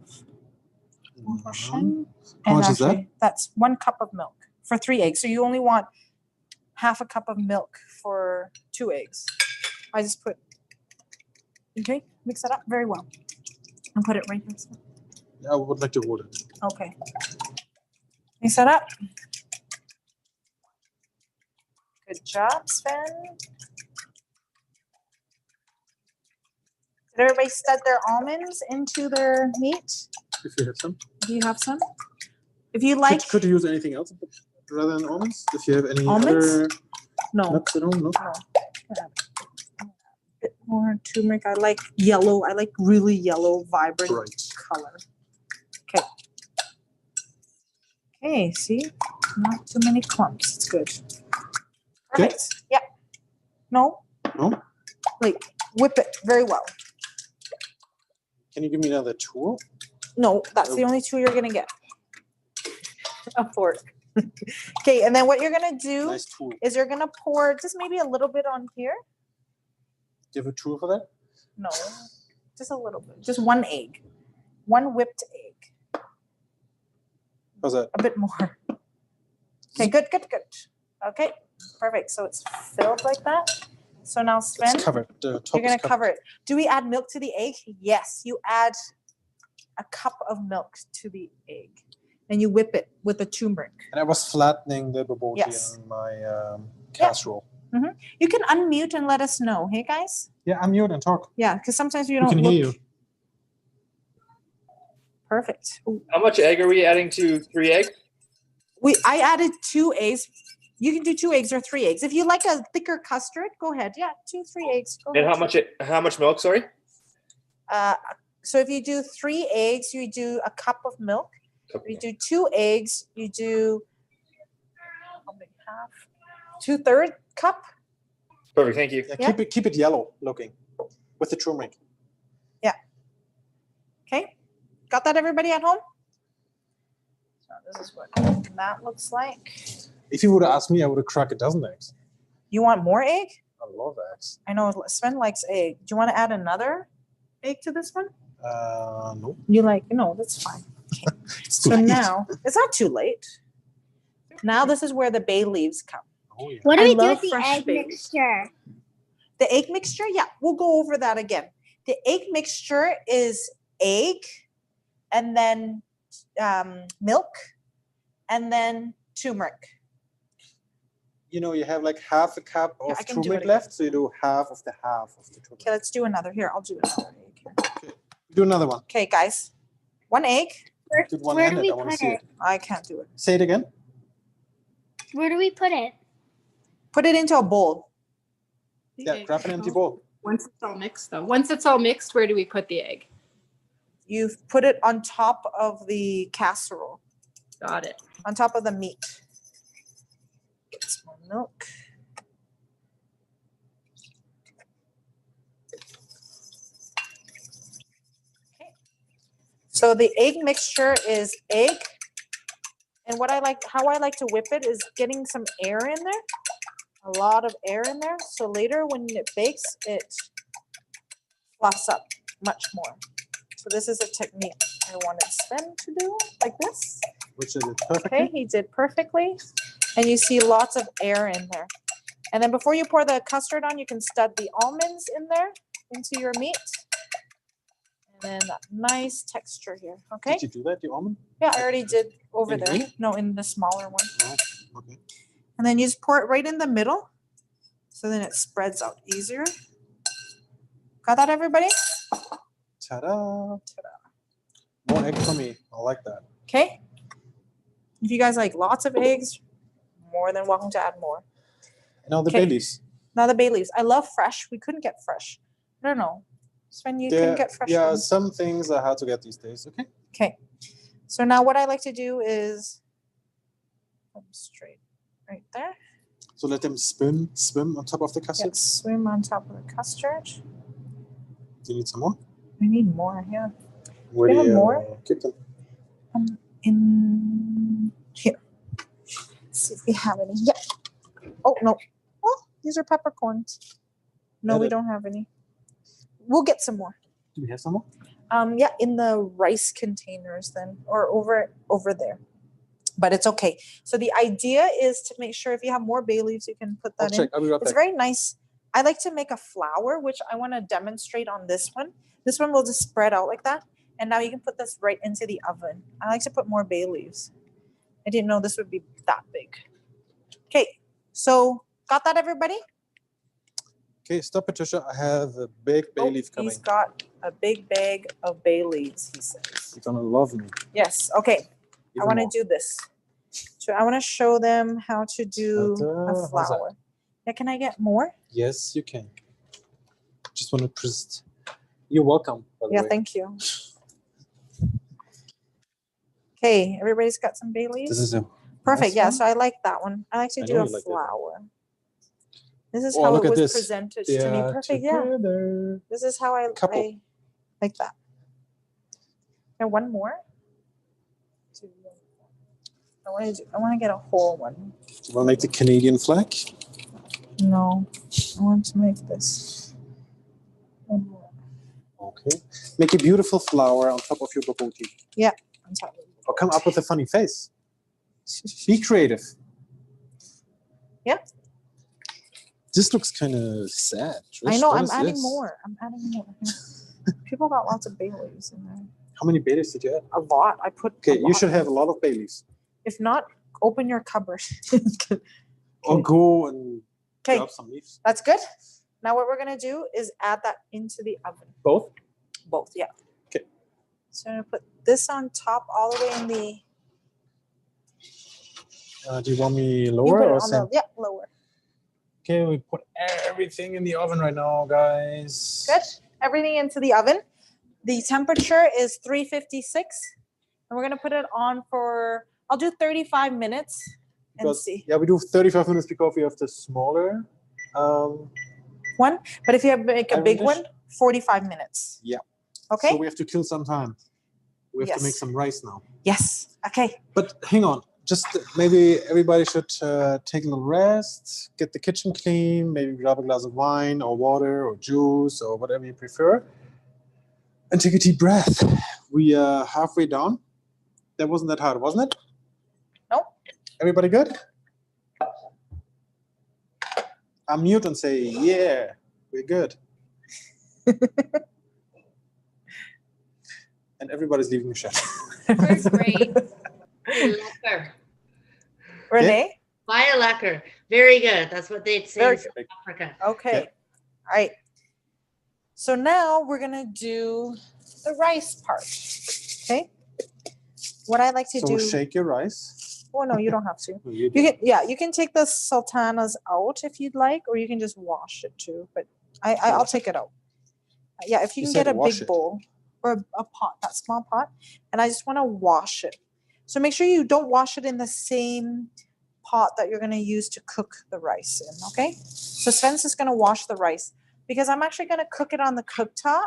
one portion. How And much is that? actually, that's 1 cup of milk for 3 eggs. So you only want half a cup of milk for 2 eggs. I just put, okay, mix it up very well. And put it right here. I would like to hold it. Okay. Mix that up. Good job, Sven. Did everybody stud their almonds into their meat? If you have some. Do you have some? If you like. Could you use anything else rather than almonds? If you have any Almonds? other No. nuts at home, no? No. A bit more turmeric. I like yellow. I like really yellow, vibrant color. Okay. Okay, see? Not too many clumps. It's good. Perfect. Yeah. No? No? Like, whip it very well. Can you give me another tool? No, that's the only tool you're going to get. A fork. Okay, and then what you're going to do Nice tool. is you're going to pour just maybe a little bit on here. Do you have a tool for that? No, just a little bit. Just one egg. One whipped egg. How's that? A bit more. Okay, good, good, good. Okay, perfect. So it's filled like that. So now, Sven, It's covered. The top you're going is to cover it. Do we add milk to the egg? Yes, you add a cup of milk to the egg. And you whip it with the turmeric. And I was flattening the bobotie Yes. in my casserole. You can unmute and let us know. Hey, guys? Yeah, I'm mute and talk. Yeah, because sometimes we We don't can look. hear you. Perfect. Ooh. How much egg are we adding to 3 eggs? I added 2 eggs. You can do 2 eggs or 3 eggs. If you like a thicker custard, go ahead. Yeah, 2, 3 eggs. Go And ahead. how much milk, sorry? So if you do 3 eggs, you do a cup of milk. If you do 2 eggs, you do half, 2/3 cup. Perfect, thank you. Yeah, Yeah. keep it yellow looking with the turmeric. Okay, got that, everybody at home? So this is what that looks like. If you would have asked me, I would have cracked a dozen eggs. You want more egg? I love eggs. I know Sven likes egg. Do you want to add another egg to this one? No. You like, no, that's fine. It's too So late. now, it's not too late. Now this is where the bay leaves come. Oh, yeah. What do I we do love with the fresh egg bay leaves. mixture? The egg mixture, yeah, we'll go over that again. The egg mixture is egg and then milk and then turmeric. You know, you have like half a cup Yeah, of I can do turmeric it left, so you do half of the turmeric. Okay, let's do another. Here, I'll do another egg here. Do another one. Okay, guys, 1 egg. Do it one Where do handed. we I want to put see it? it. I can't do it. Say it again. Where do we put it? Put it into a bowl. Yeah, grab an empty bowl. Once it's all mixed, though. Once it's all mixed, where do we put the egg? You put it on top of the casserole, Got it. on top of the meat. Get some more milk. Okay. So the egg mixture is egg. And how I like to whip it is getting some air in there. A lot of air in there. So later when it bakes, it fluffs up much more. So this is a technique I wanted Sven to do, like this. Which is it perfectly. Okay, he did perfectly. And you see lots of air in there. And then before you pour the custard on, you can stud the almonds in there into your meat. And then that nice texture here, okay? Did you do that, the almond? Yeah, I already did over In there. here? No, in the smaller one. Oh, okay. And then you just pour it right in the middle. So then it spreads out easier. Got that, everybody? Ta-da. More egg for me. I like that. Okay. If you guys like lots of eggs, more than welcome to add more. Now the Okay. bay leaves. Now the bay leaves. I love fresh. We couldn't get fresh. I don't know. Sven, you couldn't get fresh Yeah, ones? some things are hard to get these days. Okay. Okay. So now what I like to do is put them straight right there. So let them swim on top of the custard. Yes, swim on top of the custard. Do you need some more? We need more, yeah. Where We do have you more? keep them? In here. Let's see if we have any. Yeah. Oh, no. Oh, these are peppercorns. No, we Edit. don't have any. We'll get some more. Do we have some more? Yeah, in the rice containers then, or over there. But it's okay. So the idea is to make sure if you have more bay leaves, you can put I'll that in. check. I'll be right It's back. very nice. I like to make a flower, which I want to demonstrate on this one. This one will just spread out like that. And now you can put this right into the oven. I like to put more bay leaves. I didn't know this would be that big. Okay, so got Got that, everybody? Okay, stop, Patricia. I have a big bay leaf coming. He's got a big bag of bay leaves, he says. You're gonna love me. Yes, okay. Even I want more. to do this. So I want to show them how to do Ta-da. a How's that? flower. Yeah, can I get more? Yes, you can. Just want to present. You're welcome, by the Yeah, way. thank you. Okay, everybody's got some bay leaves? This is a Perfect, nice yeah, one. so I like that one. I like to I do know a you like that. flower. This is Oh, how look it at was this. presented They to me. are Perfect, yeah. together. This is how I Couple. like that. And one more. I want to get a whole one. You want to make the Canadian flag? No, I want to make this. One more. Okay. Make a beautiful flower on top of your Bobotie. Yeah. On top. Or come up with a funny face. Be creative. Yeah. This looks kind of sad. Trish. I know, What I'm is adding this? more. I'm adding more. People got lots of bay leaves in there. How many bay leaves did you add? A lot. I put Okay, a you lot should in. have a lot of bay leaves. If not, open your cupboard. Or go and Okay, grab some leaves. that's good. Now what we're gonna do is add that into the oven. Both? Both, yeah. Okay. So I'm gonna put this on top all the way in the. Do you want me You lower put it or on same? the, yeah, lower. Okay, we put everything in the oven right now, guys. Good. Everything into the oven. The temperature is 356, and we're gonna put it on for. I'll do 35 minutes and Because, see. yeah, we do 35 minutes because we have the smaller. One, but if you have make a Iron big dish? one, 45 minutes. Yeah. Okay. So we have to kill some time. We have to make Yes. some rice now. Yes. Okay. But hang on, just maybe everybody should take a little rest, get the kitchen clean, maybe grab a glass of wine or water or juice or whatever you prefer, and take a deep breath. We are halfway down. That wasn't that hard, wasn't it? Nope. Everybody good? Unmute and say, yeah, we're good. And everybody's leaving the chat. We're great. Lekker. Renee. Via lekker. Very good. That's what they'd say Very in South Africa. Okay. All right. So now we're gonna do the rice part. Okay. What I like to So do. shake your rice. Oh no, you don't have to. No, you You can, yeah, you can take the sultanas out if you'd like, or you can just wash it too. But I'll take it out. Yeah, if you You can said get a wash big it. bowl or a pot, that small pot, and I just want to wash it. So make sure you don't wash it in the same pot that you're going to use to cook the rice in. Okay. So Sven's is going to wash the rice because I'm actually going to cook it on the cooktop.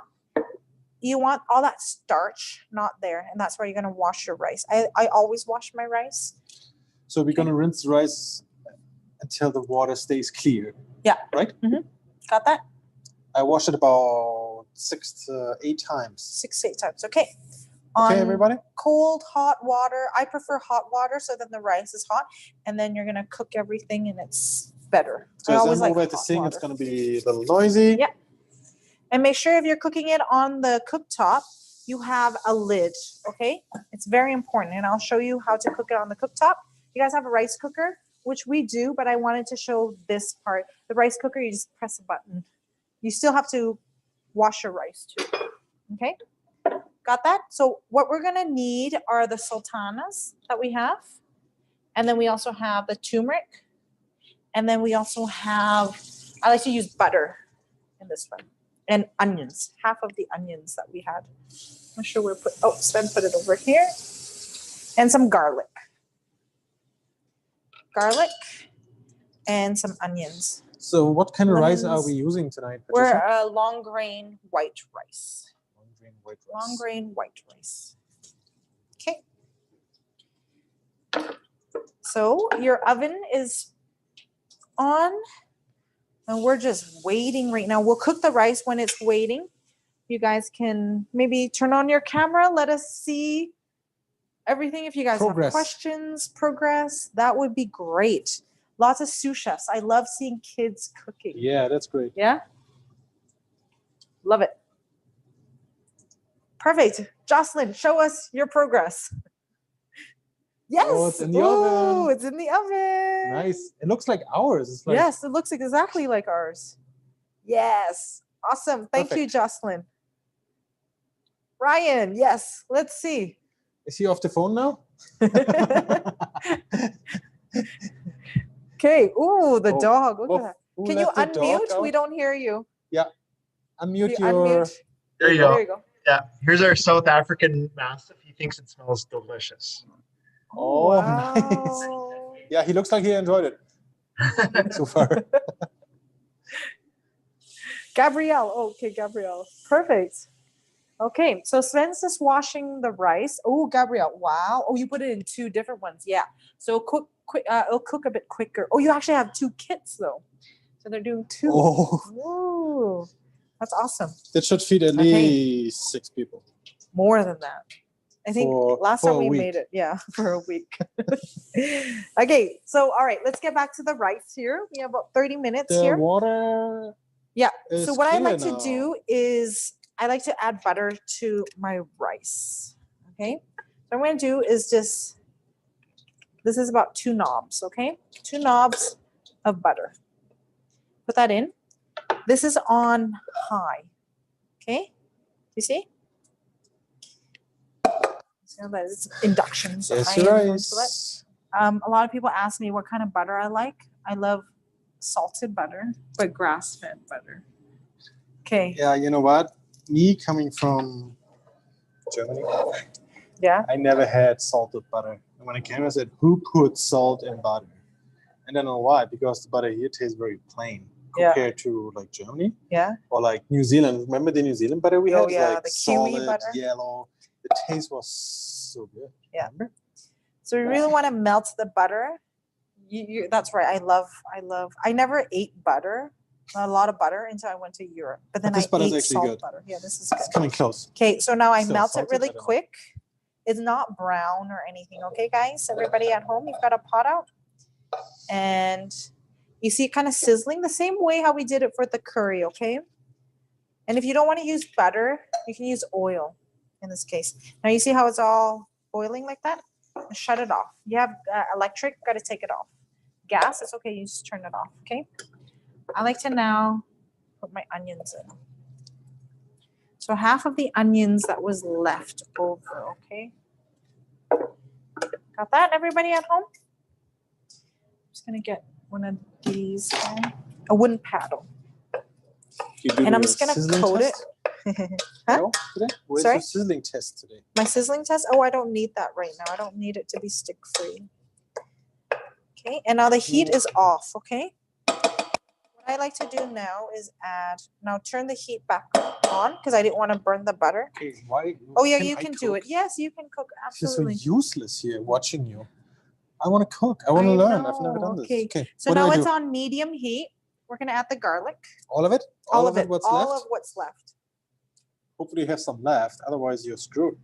You want all that starch not there, and that's where you're going to wash your rice. I always wash my rice. So we're gonna rinse the rice until the water stays clear. Yeah. Right? Got that? I wash it about 6 to 8 times. 6 to 8 times. Okay. Okay, everybody? Cold, hot water. I prefer hot water so then the rice is hot, and then you're going to cook everything and it's better. So I as always I'm like over at the hot sink, it's water. gonna be a little noisy. Yeah. And make sure if you're cooking it on the cooktop, you have a lid, okay? It's very important, and I'll show you how to cook it on the cooktop. You guys have a rice cooker, which we do, but I wanted to show this part. The rice cooker, you just press a button. You still have to wash your rice too, okay? Got that? So what we're gonna need are the sultanas that we have, and then we also have the turmeric, and then we also have, I like to use butter in this one. And onions, half of the onions that we had. I'm not sure where Sven put it over here. And some garlic. Garlic and some onions. So what kind of rice are Lemons. we using tonight, We're Patricia? long grain white rice. Long grain white rice. Long grain white rice. Okay. So your oven is on. And we're just waiting right now. We'll cook the rice when it's waiting. You guys can maybe turn on your camera. Let us see everything. If you guys have Progress. questions, progress, that would be great. Lots of sous chefs. I love seeing kids cooking. Yeah, that's great. Yeah? Love it. Perfect. Jocelyn, show us your progress. Yes. Oh, it's in the Ooh, oven. it's in the oven. Nice. It looks like ours. It's like Yes, it looks exactly like ours. Yes. Awesome. Thank you, Perfect. Jocelyn. Ryan, yes. Let's see. Is he off the phone now? Okay. Ooh, the Oh, dog. Look oh, at that. who Can you let the dog unmute? We out? don't hear you. Unmute You your. unmute. There you There go. you go. Yeah, here's our South African Mastiff. He thinks it smells delicious. Oh, wow. nice. Yeah, he looks like he enjoyed it so far. Gabrielle. Okay, Gabrielle. Perfect. Okay, so Sven's just washing the rice. Oh, Gabrielle. Wow. Oh, you put it in 2 different ones. Yeah. So it'll cook a bit quicker. Oh, you actually have 2 kits though. So they're doing 2. Oh, Ooh, that's awesome. that should feed at Okay. least 6 people. More than that. I think last for time a we week. made it, yeah, for a week. Okay, so all right, let's get back to the rice here. We have about 30 minutes The here. water. Yeah. is So what I clear like to now. do is I like to add butter to my rice. Okay. So what I'm going to do is just, this is about 2 knobs. Okay. 2 knobs of butter. Put that in. This is on high. Okay. You see? So that is induction. So Yes, I am going to let- rice. a lot of people ask me what kind of butter I like. I love salted butter, but grass-fed butter. Okay. Yeah, you know what? Me coming from Germany, Yeah. I never had salted butter. And when I came, I said, "Who puts salt in butter?" And I don't know why, because the butter here tastes very plain Yeah. compared to like Germany Yeah. or like New Zealand. Remember the New Zealand butter we Oh, had? yeah, Like the kiwi solid, butter. yellow. The taste was so good. Yeah. Remember? So we really want to melt the butter. That's right. I never ate butter, not a lot of butter until I went to Europe. But then But this I butter's ate actually salt good. butter. Yeah, this is It's good. coming close. Okay, so now I Still melt it salted, really I don't know. quick. It's not brown or anything. Okay, guys, everybody at home, you've got a pot out. And you see it kind of sizzling the same way how we did it for the curry, okay? And if you don't want to use butter, you can use oil in this case. Now you see how it's all boiling like that? Shut it off. You have electric, got to take it off. Gas, it's okay, you just turn it off, okay? I like to now put my onions in. So half of the onions that was left over, okay? Got that, everybody at home? I'm just gonna get one of these, a wooden paddle. You do And I'm the just gonna sizzling coat test? it. Huh? No, today? Where's Sorry? your sizzling test today? My sizzling test? Oh, I don't need that right now. I don't need it to be stick free. Okay, and now the heat is off, okay? What I like to do now is now turn the heat back on because I didn't want to burn the butter. Okay, why? Oh yeah, I you can do cook? it. Yes, you can cook, It's just so absolutely. useless here watching you. I want to cook. I want to learn. I've never done this. Okay. Okay. So what do now I it's do? on medium heat. We're gonna add the garlic. All of it? All of it. What's all left? of what's left. Hopefully you have some left. Otherwise you're screwed.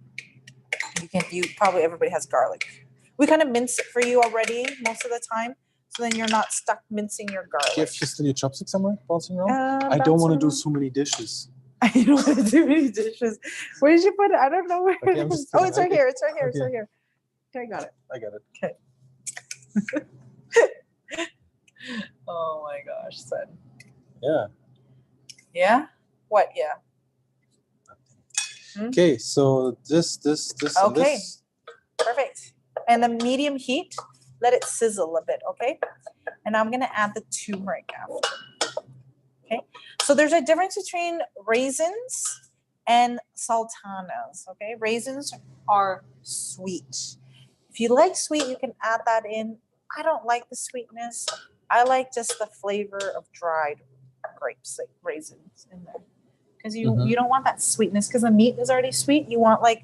You probably everybody has garlic. We kind of mince it for you already most of the time, so then you're not stuck mincing your garlic. Do you have still your chopstick somewhere bouncing around? I That's don't want to do around. so many dishes. I don't want to do many dishes. Where did you put it? I don't know where Okay, it I'm is. just Oh, kidding. it's right Okay. here. It's right here. It's Okay. right here. Okay, I got it. I got it. Oh my gosh, son. Yeah. Yeah? What? Yeah. Okay, so this, and Okay. this. Perfect. And the medium heat, let it sizzle a bit, okay? And I'm gonna add the turmeric after. Okay. So there's a difference between raisins and sultanas. Okay. Raisins are sweet. If you like sweet, you can add that in. I don't like the sweetness. I like just the flavor of dried grapes, like raisins in there. Because you don't want that sweetness because the meat is already sweet. You want like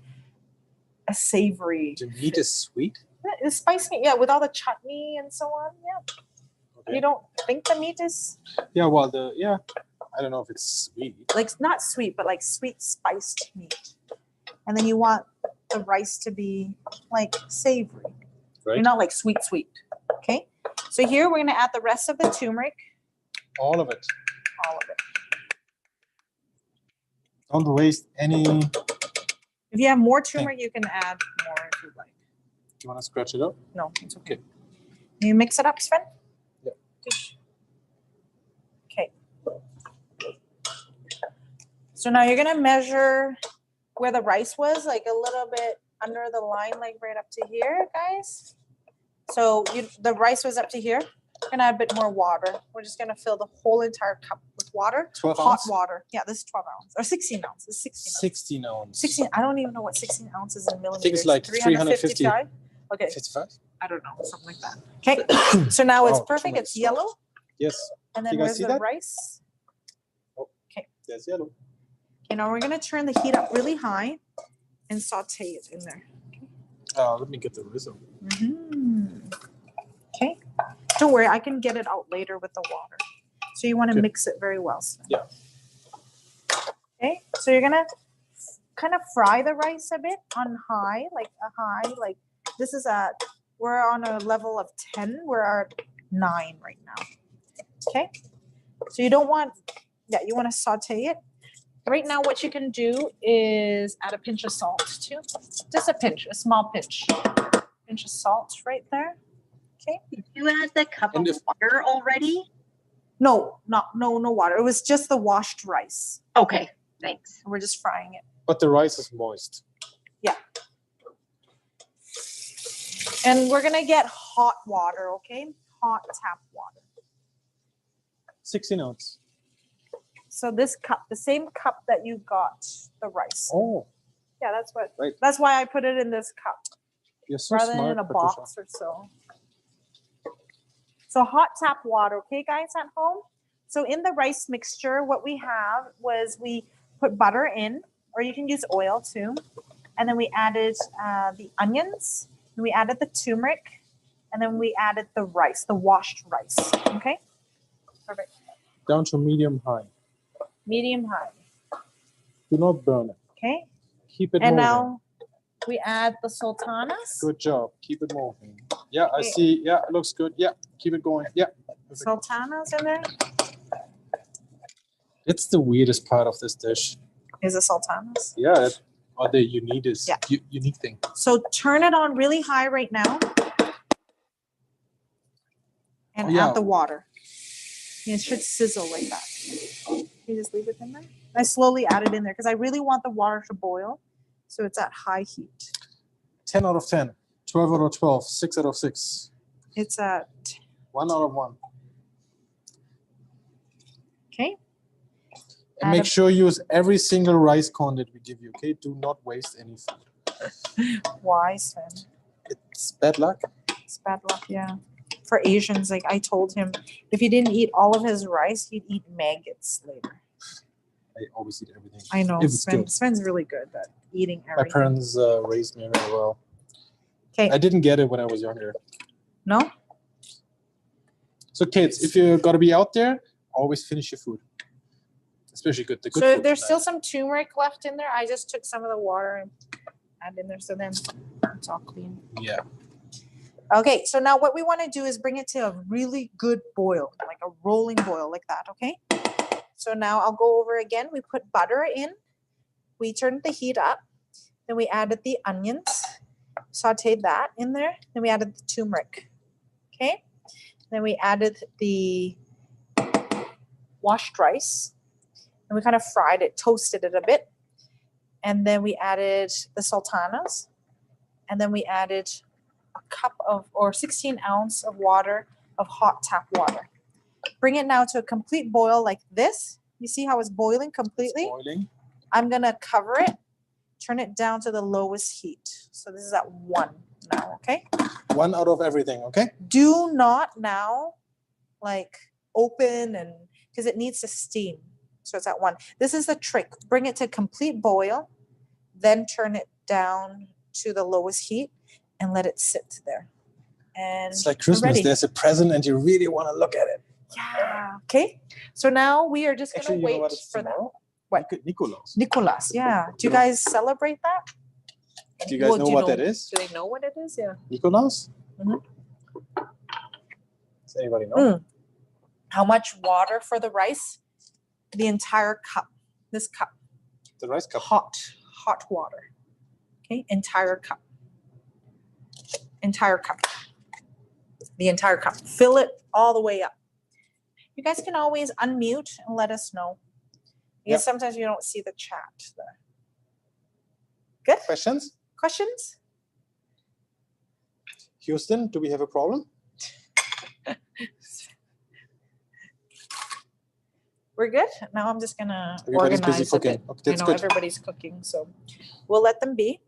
a savory. The meat is sweet? The spice meat, yeah, with all the chutney and so on. Yeah. Okay. You don't think the meat is Yeah, well, I don't know if it's sweet. like not sweet, but like sweet spiced meat. And then you want the rice to be like savory. Right. You're not like sweet. Okay. So here we're gonna add the rest of the turmeric. All of it. All of it. Don't waste any. If you have more turmeric, you can add more if you'd like. you want to scratch it up? No, it's okay. You mix it up, Sven? Yeah. Okay. So now you're gonna measure where the rice was, like a little bit under the line, like right up to here, guys. So the rice was up to here. We're gonna add a bit more water. We're just gonna fill the whole entire cup with water. 12 hot ounce? water. Yeah, this is 12 ounces or 16 ounces. 16 ounces. 16 ounce. 16. I don't even know what 16 ounces in millimeters. I think it's like 350. Okay. 55? I don't know, something like that. Okay. So now it's Wow, perfect. too It's much yellow. Yes. And then You guys where's see the that? rice? Okay. There's yellow. Okay, now we're gonna turn the heat up really high and saute it in there. Let me get the rhythm. Okay. Don't worry, I can get it out later with the water. So you want to Okay. mix it very well. Sven. Yeah. Okay. So you're gonna kind of fry the rice a bit on high, like this is we're on a level of 10. We're at 9 right now. Okay. So you don't want, you want to saute it. Right now, what you can do is add a pinch of salt too. Just a pinch, a small pinch. Pinch of salt right there. Okay. Did you add the cup And of water already? No water. It was just the washed rice. Okay, thanks. We're just frying it. But the rice is moist. Yeah. And we're gonna get hot water, okay? Hot tap water. 16 ounce. So this cup, the same cup that you got the rice. Oh, Yeah, that's what. Right. That's why I put it in this cup you're so rather smart, than in a Patricia. box or so. So hot tap water, okay, guys at home? So in the rice mixture, what we have was we put butter in, or you can use oil too. And then we added the onions, and we added the turmeric, and then we added the rice, the washed rice, okay? Perfect. Down to medium high. Medium high, Do not burn it. okay? Keep it And moving. now we add the sultanas. Good job. Keep it moving. Yeah, I Okay. see. Yeah, it looks good. Yeah, keep it going. Yeah. Perfect. Sultanas in there. It's the weirdest part of this dish. Is the sultanas? Yeah, or the unique thing. So turn it on really high right now. And Oh, yeah. add the water. It should sizzle like that. You just leave it in there. I slowly add it in there because I really want the water to boil. So it's at high heat. 10 out of 10. 12 out of 12. 6 out of 6. It's at, 1 out of 1. okay. And Add make a- sure you use every single rice corn that we give you, okay? Do not waste any food. Why, Sven? It's bad luck. It's bad luck, yeah. For Asians, like I told him, if he didn't eat all of his rice, he'd eat maggots later. I always eat everything. I know, If it's Sven, good. Sven's really good at eating My everything. parents raised me very well. Okay, I didn't get it when I was younger. no? So kids, if you're gonna be out there, always finish your food. Especially the good So food if there's tonight. still some turmeric left in there, I just took some of the water and add in there, so then it's all clean. Yeah. Okay, so now what we want to do is bring it to a really good boil, like a rolling boil like that, okay? So now I'll go over again. We put butter in. We turned the heat up. Then we added the onions, sauteed that in there. Then we added the turmeric, okay? Then we added the washed rice. And we kind of fried it, toasted it a bit. And then we added the sultanas. And then we added a cup of, or 16 ounce of water, of hot tap water. Bring it now to a complete boil like this. You see how it's boiling completely? It's boiling. I'm gonna cover it, turn it down to the lowest heat. So this is at 1 now, okay? 1 out of everything, okay? Do not now like open and, because it needs to steam. So it's at 1. This is the trick. Bring it to complete boil, then turn it down to the lowest heat and let it sit there. And It's like we're Christmas. ready. There's a present and you really want to look at it. Yeah. Okay. So now we are just Actually, gonna you know wait what? It's for that. tomorrow. What? Nicolas. Nicolas. Yeah. Do you guys celebrate that? Do you guys know what that is? Do they know what it is? Yeah. Nicolas? Mhm. Does anybody know? Mm. How much water for the rice? The entire cup. This cup. The rice cup. Hot water. Okay. Entire cup. entire cup. The entire cup. Fill it all the way up. You guys can always unmute and let us know. Because sometimes you don't see the chat there. Good? Questions? Questions? Houston, do we have a problem? We're good? Now I'm just going to Everybody's busy organize a cooking. bit. Okay, I that's know good. everybody's cooking, so we'll let them be.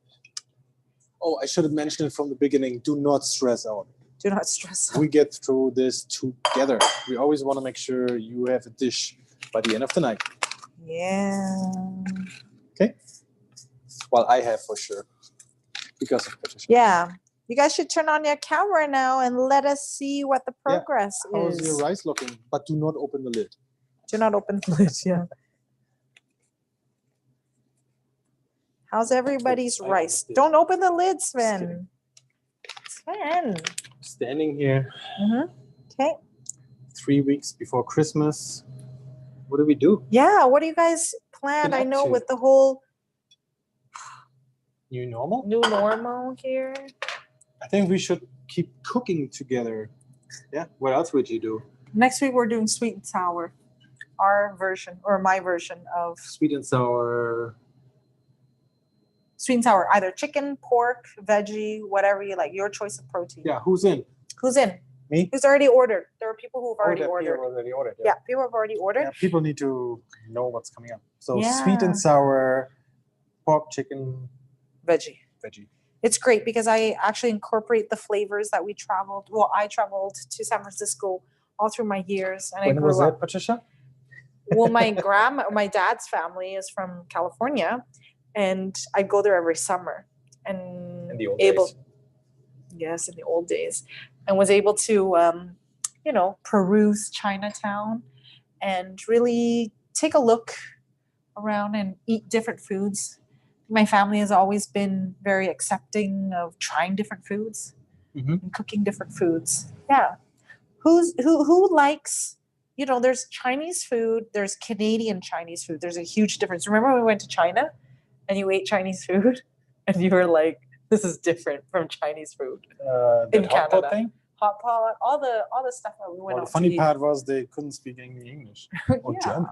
Oh, I should have mentioned it from the beginning. Do not stress out. Do not stress. We get through this together. We always want to make sure you have a dish by the end of the night. Yeah. Okay? Well, I have for sure. Because of Patricia. Yeah. You guys should turn on your camera now and let us see what the progress How's is. your rice looking? But do not open the lid. Do not open the lid, yeah. How's everybody's rice? Don't open the lid, Sven. Sven. Standing here Okay. 3 weeks before Christmas. What do we do? Yeah, what do you guys plan? Been I up know to? with the whole New normal? new normal here. I think we should keep cooking together. Yeah. What else would you do? Next week we're doing sweet and sour. Our version or my version of Sweet and sour. sweet and sour, either chicken, pork, veggie, whatever you like, your choice of protein. Yeah. Who's in? Who's in? Me? Who's already ordered? There are people who've already People ordered. already ordered. Yeah, people have already ordered. Yeah, people need to know what's coming up. So Yeah. sweet and sour, pork, chicken, Veggie. veggie. It's great because I actually incorporate the flavors that we traveled. Well, I traveled to San Francisco all through my years, and I When grew was up. that, Patricia? Well, my dad's family is from California, and I go there every summer. And In the old able, days. yes, in the old days, and was able to, peruse Chinatown and really take a look around and eat different foods. My family has always been very accepting of trying different foods and cooking different foods. Yeah. Who likes, there's Chinese food, there's Canadian Chinese food. There's a huge difference. Remember when we went to China and you ate Chinese food and you were like, this is different from Chinese food in That hot pot Canada. thing? Hot pot, all the stuff that we went Well, out the funny to part was they couldn't speak any English or Yeah. German.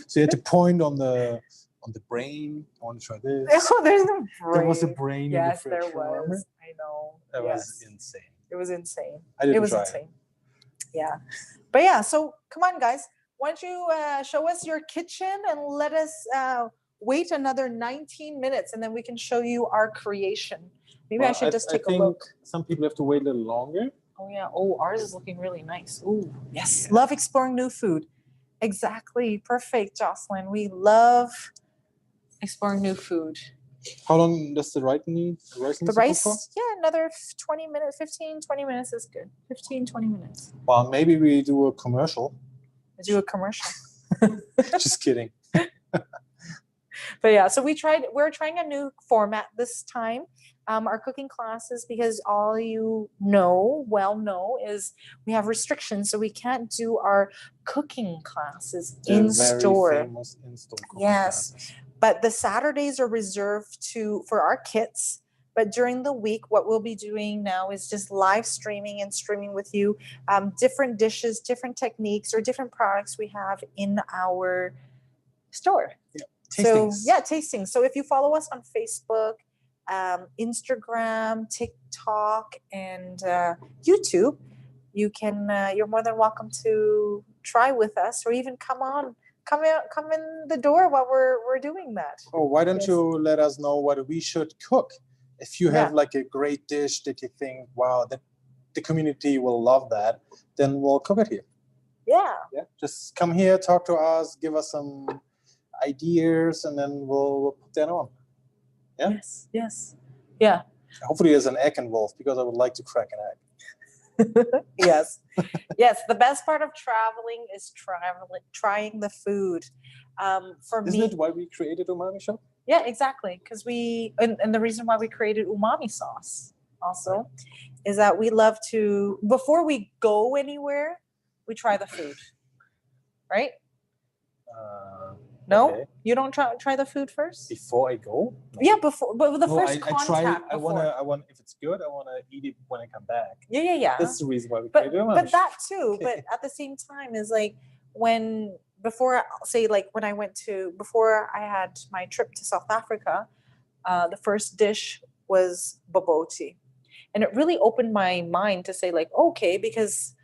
So you had to point on the brain. I want to try this. Oh, there's no brain. There was a brain Yes, in the there fridge. Remember? was. I know. That Yes. was insane. It was insane. I didn't It was try insane. Yeah. But yeah, so come on, guys. Why don't you show us your kitchen and let us wait another 19 minutes and then we can show you our creation. Maybe I should just take a look. Some people have to wait a little longer. Oh, yeah. Oh, ours is looking really nice. Oh, yes. Love exploring new food. Exactly. Perfect, Jocelyn. We love exploring new food. How long does the rice need? The rice, The needs to cook rice, for? yeah, another 20 minutes, 15, 20 minutes is good. 15, 20 minutes. Well, maybe we do a commercial. I do a commercial. Just kidding. But yeah, so we're trying a new format this time. Our cooking classes, because all you know is we have restrictions, so we can't do our cooking classes in Very store. famous in-store cooking Yes. classes. But the Saturdays are reserved for our kits. But during the week, what we'll be doing now is just live streaming and streaming with you different dishes, different techniques, or different products we have in our store. Yeah. So Tastings. yeah, tasting. So if you follow us on Facebook, Instagram, TikTok, and YouTube, you're more than welcome to try with us, or even come in the door while we're doing that. Oh, why don't Yes. you let us know what we should cook? If you have like a great dish that you think, wow, that the community will love that, then we'll cook it here. Yeah. Yeah, just come here, talk to us, give us some ideas, and then we'll put that on. Yeah. Yes. Yes. Yeah. Hopefully, there's an egg involved because I would like to crack an egg. Yes. Yes. The best part of traveling is trying the food. For Isn't me, it why we created Umami Shop? yeah, exactly. Because and the reason why we created umami sauce also is that we love to, before we go anywhere, we try the food. Right? No, Okay. you don't try the food first. Before I go? No. Yeah, before, but the No, first I contact. try. I before. want. If it's good, I wanna eat it when I come back. Yeah. That's the reason why we But created a but lunch. that too. But at the same time, is like when before say like when I went to before I had my trip to South Africa, the first dish was Bobotie, and it really opened my mind to say like okay, because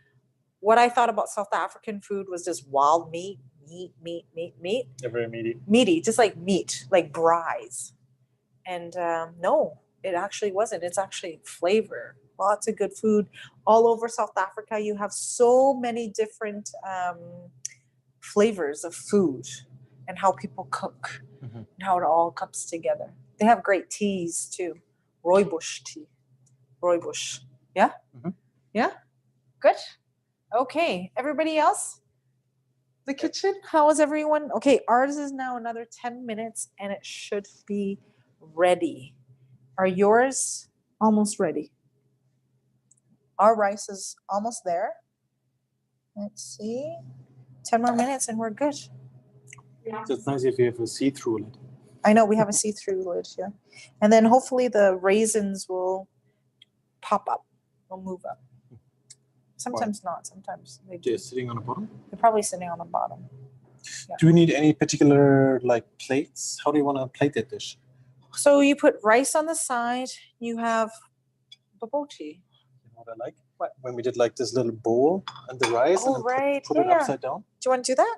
what I thought about South African food was just wild meat. They're very meaty. Meaty, just like meat, like braais. And no, it actually wasn't. It's actually flavor. Lots of good food all over South Africa. You have so many different flavors of food and how people cook and how it all comes together. They have great teas too. Rooibos tea. Rooibos. Yeah? Yeah? Good. Okay. Everybody else? The kitchen? How is everyone? Okay, ours is now another 10 minutes and it should be ready. Are yours almost ready? Our rice is almost there. Let's see. 10 more minutes and we're good. So it's nice if you have a see-through lid. I know we have a see-through lid, yeah. And then hopefully the raisins will pop up, will move up. Sometimes not, sometimes they do. They're sitting on the bottom. They're probably sitting on the bottom. Yeah. Do you need any particular like plates? How do you want to plate that dish? So you put rice on the side. You have bobotie. You know what I like? What? When we did like this little bowl and the rice and then put it upside down. Do you want to do that?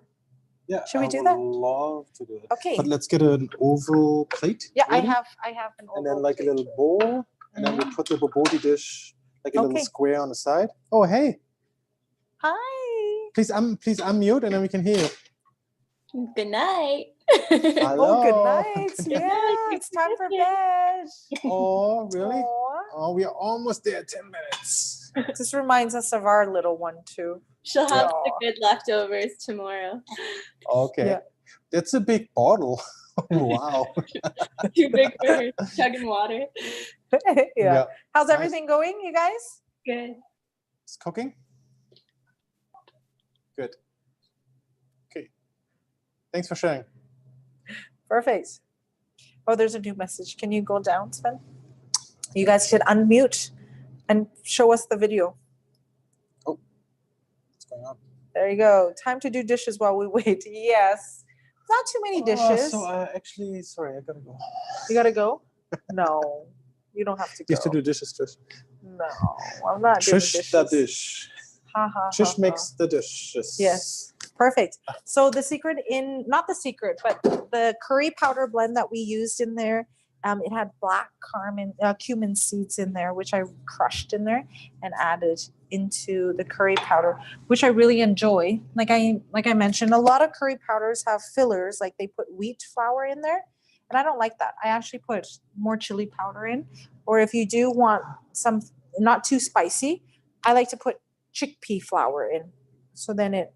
Yeah. Should we do I that? would love to do it. Okay. But let's get an oval plate. Yeah, ready. I have an oval And then like plate. a little bowl, and then we put the bobotie dish like a little Okay. square on the side. Oh hey! Hi. Please unmute, and then we can hear you. Good night. Hello. Oh, good night. Yeah, it's time for bed. Oh, really? Aw. Oh, we are almost there. 10 minutes. This reminds us of our little one too. She'll have the Aw. good leftovers tomorrow. Okay. Yeah. That's a big bottle. Wow. Too big for her chugging water. Yeah. How's Nice. everything going, you guys? Good. It's cooking? Good. Okay. Thanks for sharing. Perfect. Oh, there's a new message. Can you go down, Sven? You guys should unmute and show us the video. Oh, what's going on? There you go. Time to do dishes while we wait. Yes. Not too many dishes. So actually, sorry, I gotta go. You gotta go? No. You don't have to go. You have to do dishes, Trish. No, I'm not doing Trish dishes. the dish. Ha, ha, Trish ha, makes the dishes. Yes. Perfect. So the secret in, not the secret, but the curry powder blend that we used in there, it had black cumin seeds in there, which I crushed in there and added into the curry powder, which I really enjoy. Like I mentioned, a lot of curry powders have fillers, like they put wheat flour in there. And I don't like that. I actually put more chili powder in. Or if you do want some not too spicy, I like to put chickpea flour in. So then it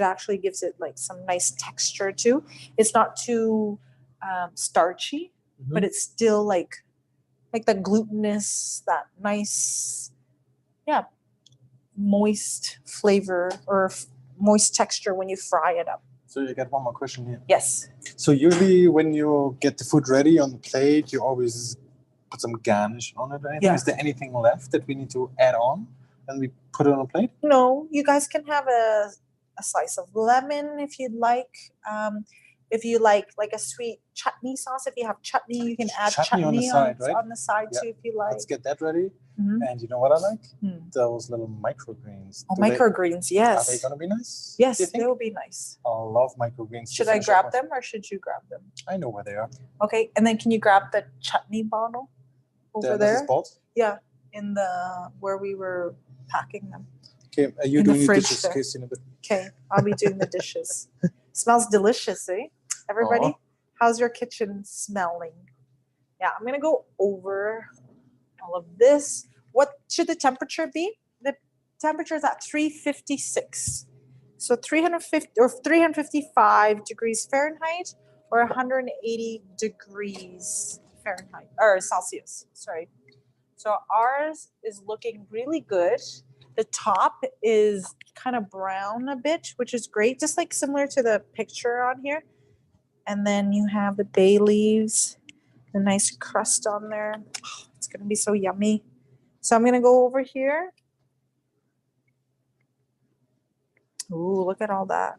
actually gives it like some nice texture too. It's not too starchy, but it's still like the glutinous, that nice, moist flavor or moist texture when you fry it up. So you got one more question here. Yes. So usually when you get the food ready on the plate, you always put some garnish on it or anything. Yeah. Is there anything left that we need to add on when we put it on a plate? No, you guys can have a slice of lemon if you'd like. If you like a sweet chutney sauce, if you have chutney, you can add Chutney on the side, right? on the side Yeah. too if you like. Let's get that ready. Mhm. And you know what I like? Hmm. Those little microgreens. Oh, Do they- microgreens, Are yes. they going to be nice? Yes, do you think? they will be nice. I love microgreens. to Should I finish grab off them or should you grab them? with. I know where they are. Okay, and then can you grab the chutney bottle over This is there? both? Yeah, in the where we were packing them. Okay, are you In the doing your fridge dishes, there. Christine? Okay, I'll be doing the dishes. Smells delicious, eh? Everybody, Aw. how's your kitchen smelling? Yeah, I'm gonna go over all of this. What should the temperature be? The temperature is at 356. So 350 or 355 degrees Fahrenheit or 180 degrees Fahrenheit or Celsius. Sorry. So ours is looking really good. The top is kind of brown a bit, which is great, just like similar to the picture on here. And then you have the bay leaves, the nice crust on there. Oh, it's going to be so yummy. So I'm going to go over here. Ooh, look at all that.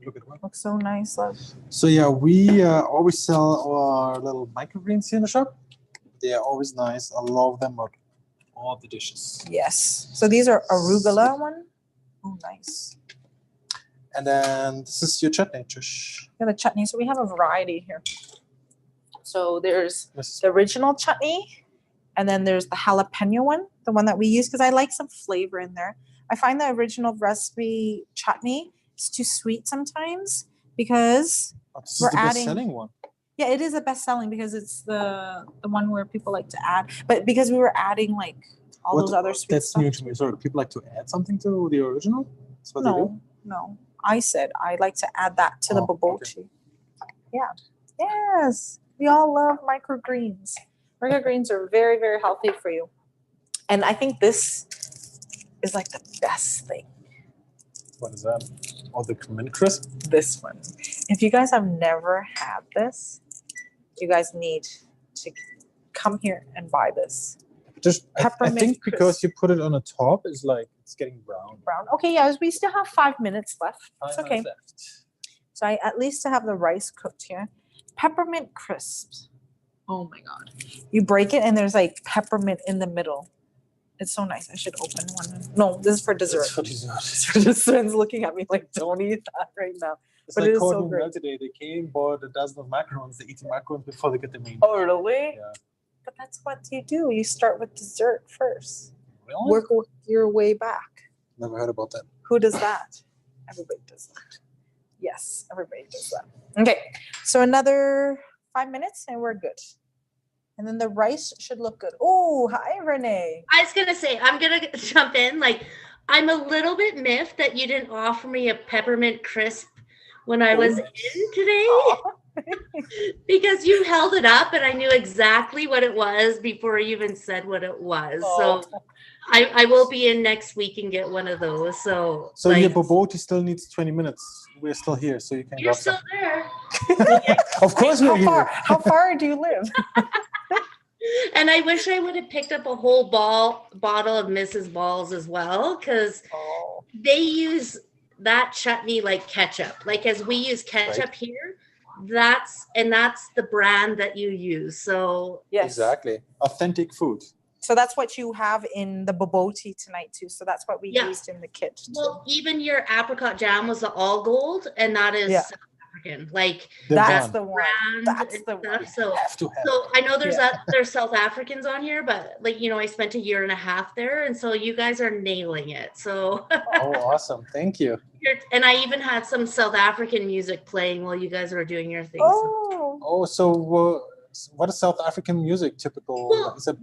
Look at what. Looks so nice, love. So yeah, we always sell our little microgreens here in the shop. They are always nice. I love them on all the dishes. Yes. So these are arugula one. Oh, nice. And then this is your chutney, Trish. Yeah, the chutney. So we have a variety here. So there's This the original chutney, and then there's the jalapeno one, the one that we use because I like some flavor in there. I find the original recipe chutney is too sweet sometimes because this we're is the adding- best-selling one. yeah, it is a best selling because it's the one where people like to add. But because we were adding like all those other sweet That's stuff. new to me. Sorry, do people like to add something to the original? That's what they do? No. I said I like to add that to the Oh, bobotie. Yeah. Yes. We all love microgreens. Microgreens are very, very healthy for you. And I think this is like the best thing. What is that? Oh, the mint crisp? This one. If you guys have never had this, you guys need to come here and buy this. Just, I Peppermint think because crisp. you put it on the top, it's like it's getting brown. Brown. Okay, yeah, we still have 5 minutes left. It's okay. Left. So I at least have the rice cooked here. Peppermint crisps. Oh my god. You break it and there's like peppermint in the middle. It's so nice. I should open one. No, this is for dessert. It's for dessert. Sven's looking at me like, don't eat that right now. It's But like it is so Cordon great. Bleu today. They came, bought a dozen of macarons. They eat the macarons before they get the main. Oh, really? Yeah. But that's what you do. You start with dessert first. Really? Work your way back. Never heard about that. Who does that? Everybody does that. Yes, everybody does that. Okay, so another 5 minutes and we're good. And then the rice should look good. Oh, hi, Renee. I was gonna say, I'm gonna jump in. Like, I'm a little bit miffed that you didn't offer me a peppermint crisp when I was in today, because you held it up and I knew exactly what it was before you even said what it was. So I will be in next week and get one of those. So So your bobotie still needs 20 minutes. We're still here, so you can you're grab still some. there. Of course we're here. How far do you live? And I wish I would have picked up a whole bottle of Mrs. Balls as well, because they use that chutney like ketchup. Like as we use ketchup here, that's the brand that you use. So Yes. Exactly. Authentic food. So that's what you have in the bobotie tonight too. So that's what we Yeah. used in the kit too. well, even your apricot jam was the all gold, and that is Yeah. South African. Like That's one. the one. brand That's and the one. stuff. So Have to have. So I know there's Yeah. there's South Africans on here, but like I spent a year and a half there, and so you guys are nailing it. So Oh, awesome. Thank you. and I even had some South African music playing while you guys were doing your thing. So, Oh, Oh, so what is South African music typical? Well, Is it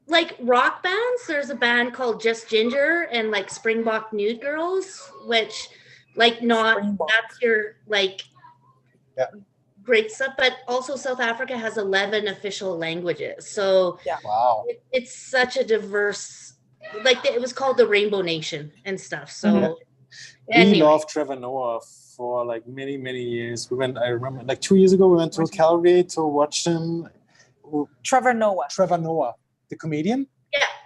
like rock bands, there's a band called Just Ginger and like Springbok Nude Girls, which like not Springbok. that's your like Yeah. great stuff, but also South Africa has 11 official languages. So wow? it's such a diverse, like it was called the Rainbow Nation and stuff. So Mhm. We anyway, love Trevor Noah for like many, many years. I remember like 2 years ago, we went to Calgary to watch him. Trevor Noah. Trevor Noah, the comedian.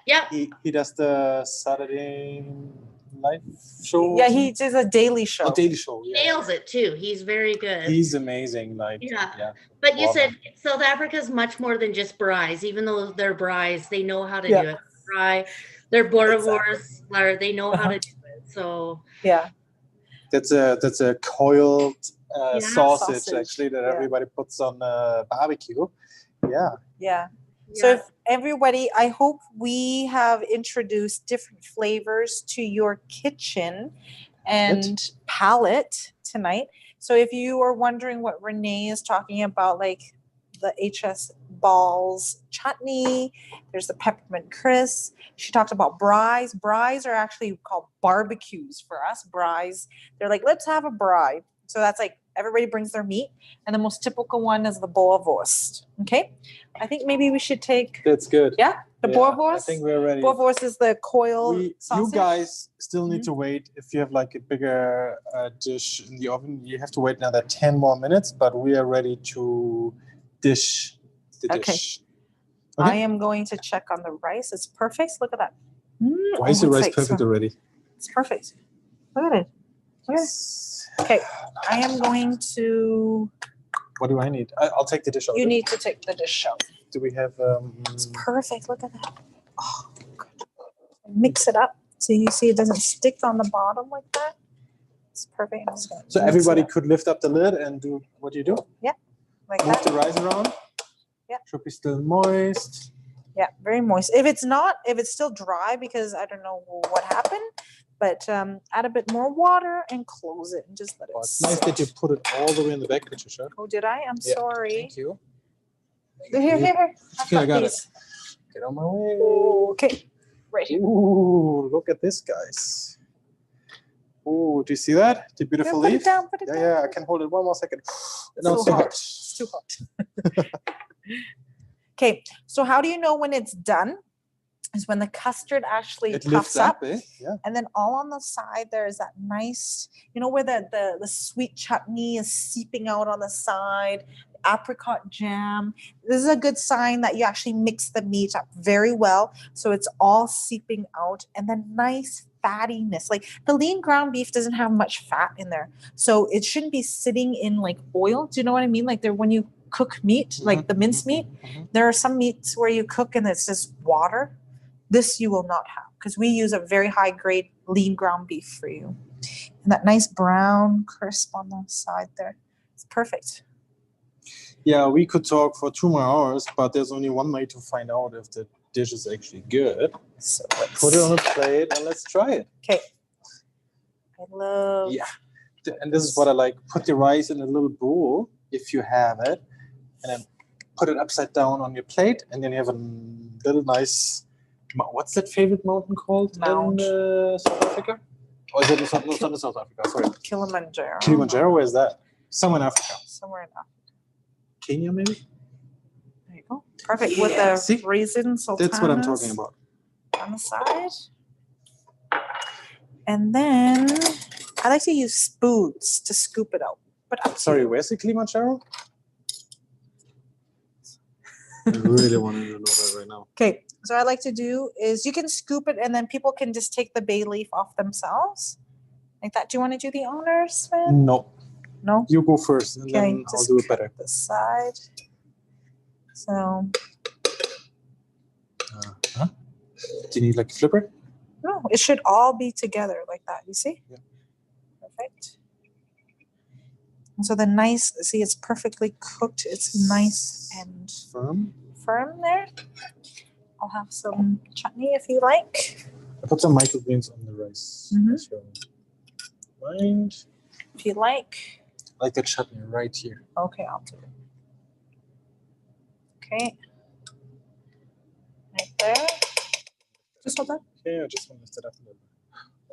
yeah, He does the Saturday Night Show. Yeah, he does a daily show. Oh, Daily Show. Yeah. nails it too. He's very good. He's amazing. Like Yeah. But you Love said South Africa's much more than just braais. Even though they're braais, they know how to Yeah. do it. Braai, they're boerewors, or they know how to do it. So Yeah. That's a coiled sausage, Sausage, actually that yeah. everybody puts on barbecue. Yeah. Yeah. So if everybody, I hope we have introduced different flavors to your kitchen and palate tonight. So if you are wondering what Renee is talking about, like the HS balls chutney, there's the peppermint crisp. She talked about braais. Braais are actually called barbecues for us. Braais, they're like, let's have a braai. So that's like everybody brings their meat, and the most typical one is the Boerwurst. Okay, I think maybe we should take That's good. the Boerwurst. I think we're ready. Boerwurst is the coil You sausage. guys still need to wait. If you have like a bigger dish in the oven, you have to wait another 10 more minutes, but we are ready to dish the dish. Okay. I am going to check on the rice. It's perfect. Look at that. Why is the it's rice like perfect already? It's perfect. Look at it. Look at it. Okay, I am going to. What do I need? I'll take the dish out. You need to take the dish out. Do we have? It's perfect. Look at that. Oh, good. Mix it up so you see it doesn't stick on the bottom like that. It's perfect. I'm just gonna So mix everybody it up. could lift up the lid and do what you do. Like Move that. the rice around. Yeah. Should be still moist. Yeah, very moist. If it's not, if it's still dry, because I don't know what happened, but add a bit more water and close it and just let it. Oh, it's nice that you put it all the way in the back, Patricia. Oh, did I? I'm Yeah. sorry. Thank you. Here. Okay, I got it. These. Get on my way. Okay, right here. Ooh, look at this, guys. Ooh, do you see that? The beautiful Put leaf? it down. Put it down. Yeah, I can hold it one more second. It's No, so it's too hot. hot. It's too hot. Okay, so how do you know when it's done? Is when the custard actually It puffs lifts up, up, eh? Yeah. and then all on the side there is that nice, where the sweet chutney is seeping out on the side, apricot jam. This is a good sign that you actually mix the meat up very well, so it's all seeping out, and then nice fattiness. Like the lean ground beef doesn't have much fat in there, so it shouldn't be sitting in like oil. Do you know what I mean? Like when you cook meat, like the mince meat, there are some meats where you cook and it's just water. This you will not have because we use a very high grade lean ground beef for you. And that nice brown crisp on the side there. It's perfect. Yeah, we could talk for 2 more hours, but there's only one way to find out if the dish is actually good. So Put it on a plate and let's try it. Okay. I love. Yeah. And this is what I like. Put the rice in a little bowl if you have it, and then put it upside down on your plate, and then you have a little nice. What's that favorite mountain called Mount. in South Africa? Or is it not in South Africa? Sorry. Kilimanjaro. Kilimanjaro, where is that? Somewhere in Africa. Somewhere in Africa. Kenya, maybe? There you go. Perfect. With the See? raisin sultanas. That's what I'm talking about. On the side. And then I like to use spoons to scoop it out. But up to Sorry, you. where's the Kilimanjaro? I really want to know that right now. Okay, so what I like to do is you can scoop it and then people can just take the bay leaf off themselves. Like that. Do you want to do the honors, Sven? No. No? You go first, and Okay, then I'll just do it better. this side. So, Huh? Do you need like a flipper? no, it should all be together like that. You see? Yeah. Perfect. And so the nice, see, it's perfectly cooked. It's nice and firm there. I'll have some chutney if you like. I put some microgreens on the rice. Mhm. If you don't mind. If you like. I like the chutney right here. Okay, I'll do it. Okay. Right there. Just hold that. Okay, I just want to lift it up a little bit.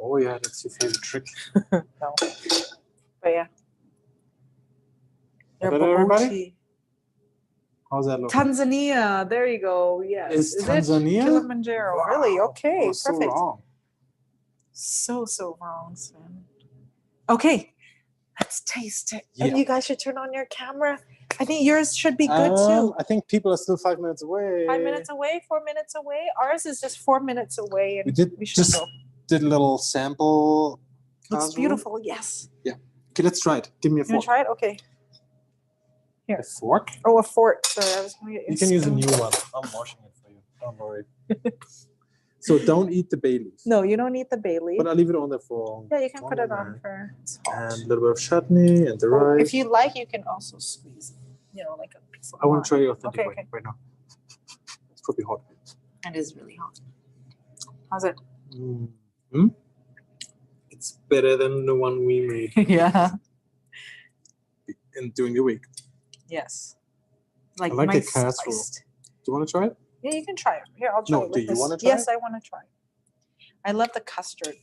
Oh yeah, that's your favorite trick. No. But yeah. Is that everybody? Bobotie. How's that look? Tanzania. There you go. Yes. Is it Tanzania? Kilimanjaro. Wow. Really? Okay. Oh, so Perfect. wrong. So wrong, Sven. Okay. Let's taste it. And Yeah. you guys should turn on your camera. I think yours should be good too. I think people are still 5 minutes away. 5 minutes away, 4 minutes away. Ours is just 4 minutes away, and We did we should just go. did a little sample. Looks casserole. beautiful. Yes. Okay, let's try it. Give me a You want fork. to try it? Okay. A fork? Oh, a fork. Sorry, I was going to get You can use a spoon. new one. I'm washing it for you. Don't worry. So don't eat the bay leaf. No, you don't need the bay leaf. But I'll leave it on there for. Yeah, you can one put it more on minute. for it's hot. And a little bit of chutney and the Or rice. if you like, you can also squeeze it. Like a piece of I want lime. to try the authentic Okay, way okay. right now. It's probably hot. It is really hot. How's it? Mm-hmm. It's better than the one we made Yeah. during the week. Yes. Like I like the nice casserole. spiced. Do you want to try it? Yeah, you can try it. Here, I'll try No, it with do you this. wanna try Yes, it? I want to try it. I love the custard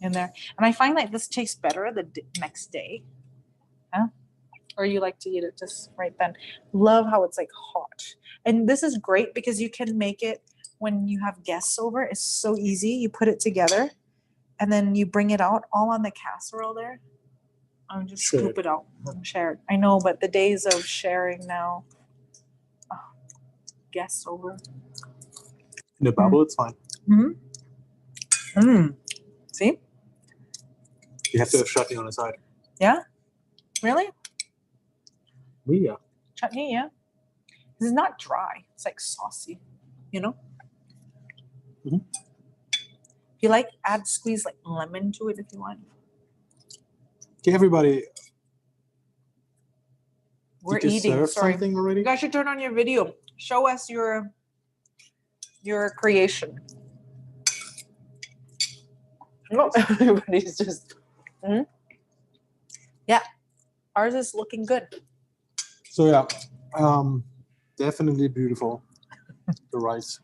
in there. And I find like this tastes better the next day. Or you like to eat it just right then. Love how it's like hot. And this is great because you can make it when you have guests over. It's so easy. You put it together and then you bring it out all on the casserole there. And just scoop it out and share it. I know, but the days of sharing now. Oh, guests over. In a bubble, it's fine. Mm-hmm. Mm. See? You have to have chutney on the side. Yeah? Really? Yeah. Chutney, yeah. This is not dry. It's like saucy, you know? Mhm. If you like, squeeze like lemon to it if you want. Okay, everybody. We're Did you eating. serve Sorry. something already? You guys should turn on your video. Show us your creation. No, everybody's just. Yeah, ours is looking good. So yeah, definitely beautiful. The rice,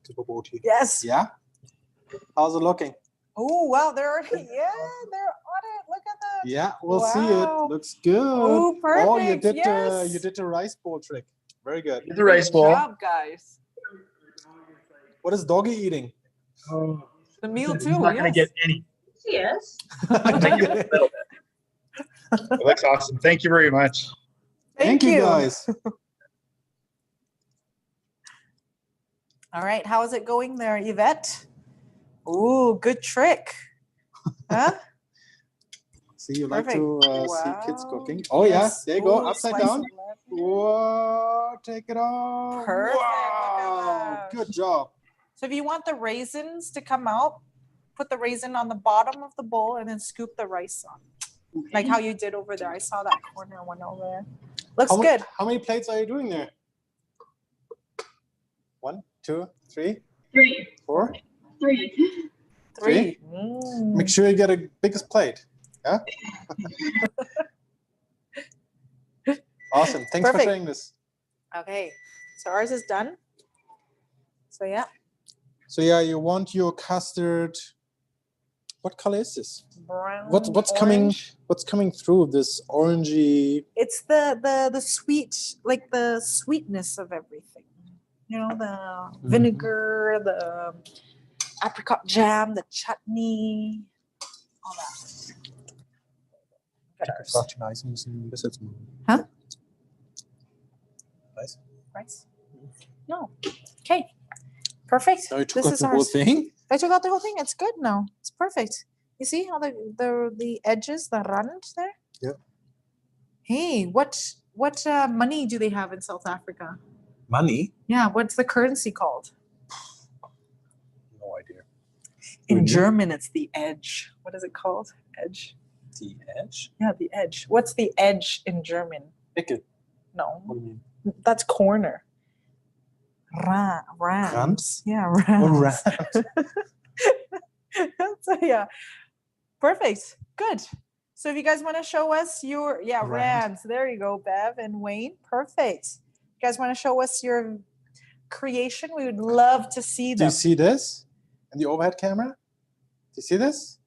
the bobotie. Yes. Yeah. How's it looking? Oh wow, they're already. Yeah, they're on it. Look at that. Yeah, we'll see Wow. it. Looks good. Oh, perfect. Oh, you did Yes. you did the rice bowl trick. Very good. The rice bowl. Good job, guys. What is doggy eating? Oh, The meal he's too. not gonna Yes. get any. Yes. I'll take it a little bit. Well, that's awesome. Thank you very much. Thank you you. guys. All right, how is it going there, Yvette? Ooh, good trick. Huh? See, you Perfect. like to see kids Wow. cooking. Oh Yes. yeah, there you go, Ooh, upside slice down. of lemon. Whoa, take it off. Perfect, look at Wow, that. good job. So if you want the raisins to come out, put the raisin on the bottom of the bowl and then scoop the rice on. Like how you did over there. I saw that corner one over there. Looks good. How many plates are you doing there? 1, 2, 3, 4, 3. 3. Make sure you get a biggest plate. Yeah. Awesome. Thanks Perfect. for sharing this. Okay, so ours is done. So yeah. So yeah, you want your custard. What color is this? Brown. What's coming? orange. What's coming through this orangey? It's the sweet, like the sweetness of everything. You know, the vinegar, the apricot jam, the chutney, all that. Huh? Rice? No. Okay. Perfect. So you took out the whole ours. thing? I took out the whole thing. It's good now. It's perfect. You see how the edges, the rand there? Yeah. Hey, what money do they have in South Africa? Money? Yeah, what's the currency called? No idea. In German, it's the edge. What is it called? Edge. The edge? Yeah, the edge. What's the edge in German? Ecke. No, What do you mean? that's corner. Rams. Rams? Yeah, Oh, rams. rams. So yeah, perfect. Good. So if you guys want to show us your rams. There you go, Bev and Wayne. Perfect. You guys want to show us your creation? We would love to see them. Do you see this? In the overhead camera? Do you see this?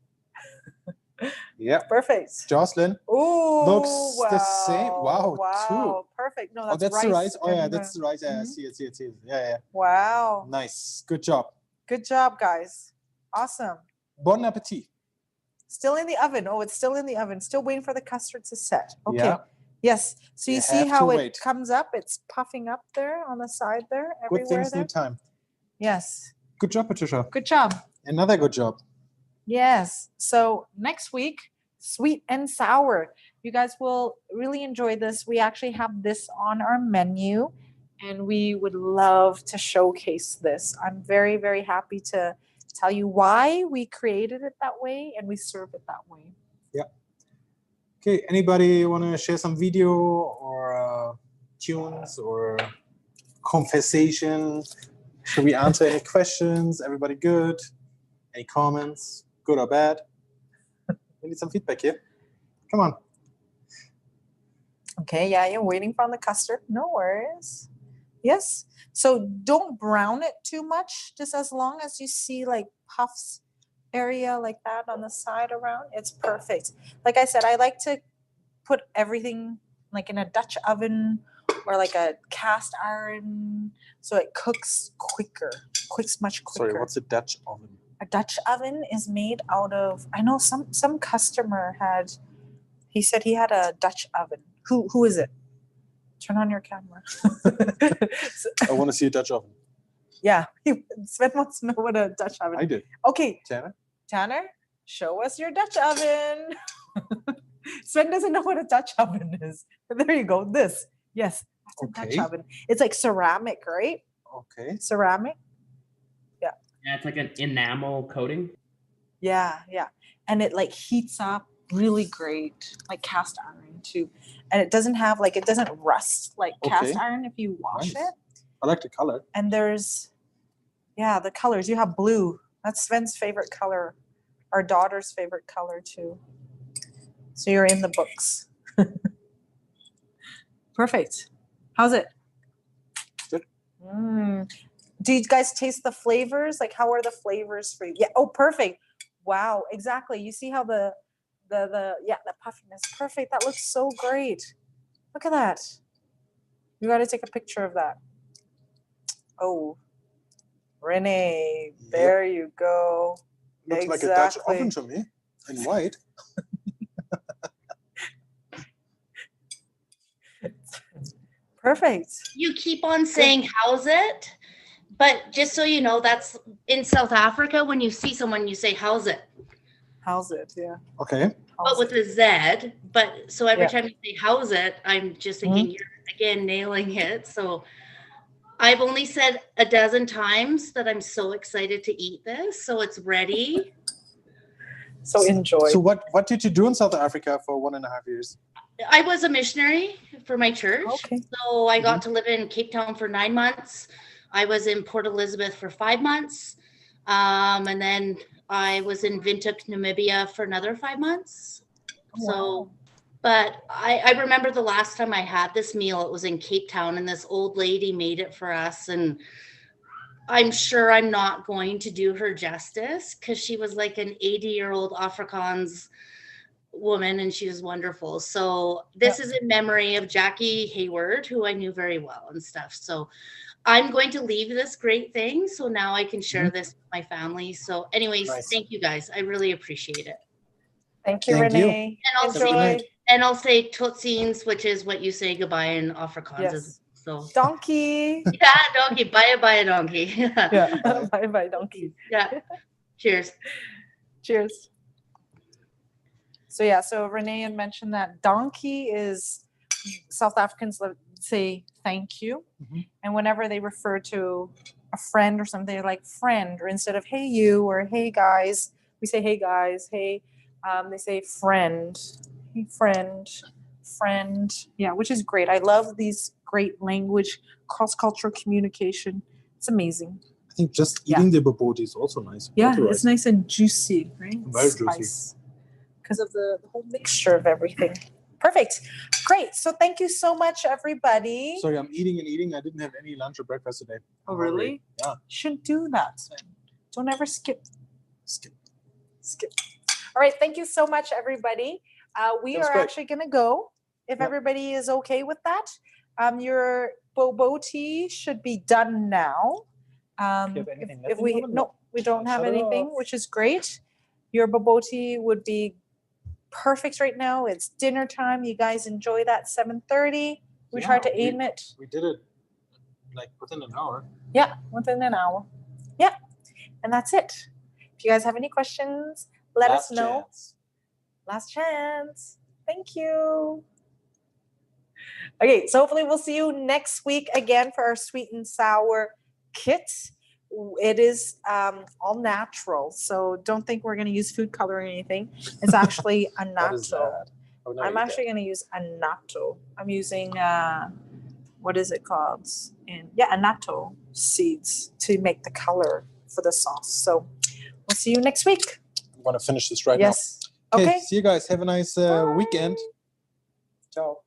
Yeah. Perfect. Jocelyn. Ooh, Looks the same. Wow, wow. Perfect. No, that's, that's the rice. Oh yeah, and, that's the rice. Yeah, I see it. Yeah. Wow. Nice. Good job. Good job, guys. Awesome. Bon appetit. Still in the oven. Oh, it's still in the oven. Still waiting for the custard to set. Okay. Yeah. Yes. So you You see have how to it wait. comes up? It's puffing up there on the side there. Good Everywhere things there. need time. Yes. Good job, Patricia. Good job. Another good job. Yes. So next week, sweet and sour. You guys will really enjoy this. We actually have this on our menu and we would love to showcase this. I'm very, very happy to tell you why we created it that way and we serve it that way. Yeah. Okay, anybody want to share some video or tunes or conversation? Should we answer any questions? Everybody good? Any comments? Good or bad? We need some feedback here. Come on. Okay, yeah, you're waiting for the custard. No worries. Yes. So don't brown it too much, just as long as you see like puffs area like that on the side around, it's perfect. Like I said, I like to put everything like in a Dutch oven or like a cast iron, so it cooks much quicker. Sorry, what's a Dutch oven? A Dutch oven is made out of, I know some customer had, he said he had a Dutch oven. Who is it? Turn on your camera. I want to see a Dutch oven. Yeah, Sven wants to know what a Dutch oven. I did. Okay, Tanner, show us your Dutch oven. Sven doesn't know what a Dutch oven is. There you go. This, yes, that's a Dutch oven. It's like ceramic, right? Okay. Ceramic. Yeah. Yeah, it's like an enamel coating. Yeah, and it like heats up really great, like cast iron too, and it doesn't rust like cast iron if you wash it. I like the color. And there's, the colors. You have blue. That's Sven's favorite color. Our daughter's favorite color too. So you're in the books. Perfect. How's it? Good. Do you guys taste the flavors? Like, how are the flavors for you? Yeah. Oh, perfect. Wow. Exactly. You see how the puffiness. Perfect. That looks so great. Look at that. You got to take a picture of that. Oh, Renee, there you go. Looks like a Dutch oven to me, in white. Perfect. You keep on saying, how's it? But just so you know, that's in South Africa. When you see someone, you say, how's it? How's it? Yeah. Okay. But with a Z. But so every time you say, how's it? I'm just thinking you're again nailing it. So I've only said a dozen times that I'm so excited to eat this. So it's ready. So enjoy. So what did you do in South Africa for 1.5 years? I was a missionary for my church. Okay. So I got to live in Cape Town for 9 months. I was in Port Elizabeth for 5 months. And then I was in Windhoek, Namibia for another 5 months. So, but I remember the last time I had this meal, it was in Cape Town, and this old lady made it for us. And I'm sure I'm not going to do her justice because she was like an 80-year-old Afrikaans woman, and she was wonderful. So this is in memory of Jackie Hayward, who I knew very well and stuff. So I'm going to leave this great thing so now I can share this with my family. So anyways, thank you guys. I really appreciate it. Thank you, Renee. And I'll say totsiens, which is what you say goodbye in Afrikaans. Yes. So donkey. Yeah, donkey. Bye donkey. Yeah. Bye donkey. Yeah. Cheers. Cheers. So Renee had mentioned that donkey is South Africans say thank you. And whenever they refer to a friend or something, they're like friend, or instead of hey you or hey guys, we say hey guys, hey, they say friend, hey friend. Yeah, which is great. I love these great language, cross-cultural communication. It's amazing. I think just eating the bobotie is also nice. Yeah, it's nice and juicy, right? Very juicy. Because of the whole mixture of everything. Perfect. Great. So thank you so much, everybody. Sorry, I'm eating and eating. I didn't have any lunch or breakfast today. Oh, really? Yeah. Shouldn't do that, Sven. Don't ever skip. All right. Thank you so much, everybody. We are actually going to go, if everybody is okay with that. Your bobotie should be done now. If we don't have anything, which is great. Your bobotie would be perfect right now. It's dinner time. You guys enjoy that 7:30. We tried to aim it. We did it like within an hour. Yeah, within an hour. Yeah. And that's it. If you guys have any questions, let us know. Last chance. Thank you. Okay, so hopefully we'll see you next week again for our sweet and sour kit. It is all natural, so don't think we're going to use food color or anything. It's actually a natto. I'm actually going to use a natto. I'm using what is it called? A natto seeds to make the color for the sauce. So we'll see you next week. I'm going to finish this right now. Yes. Okay. See you guys. Have a nice weekend. Ciao.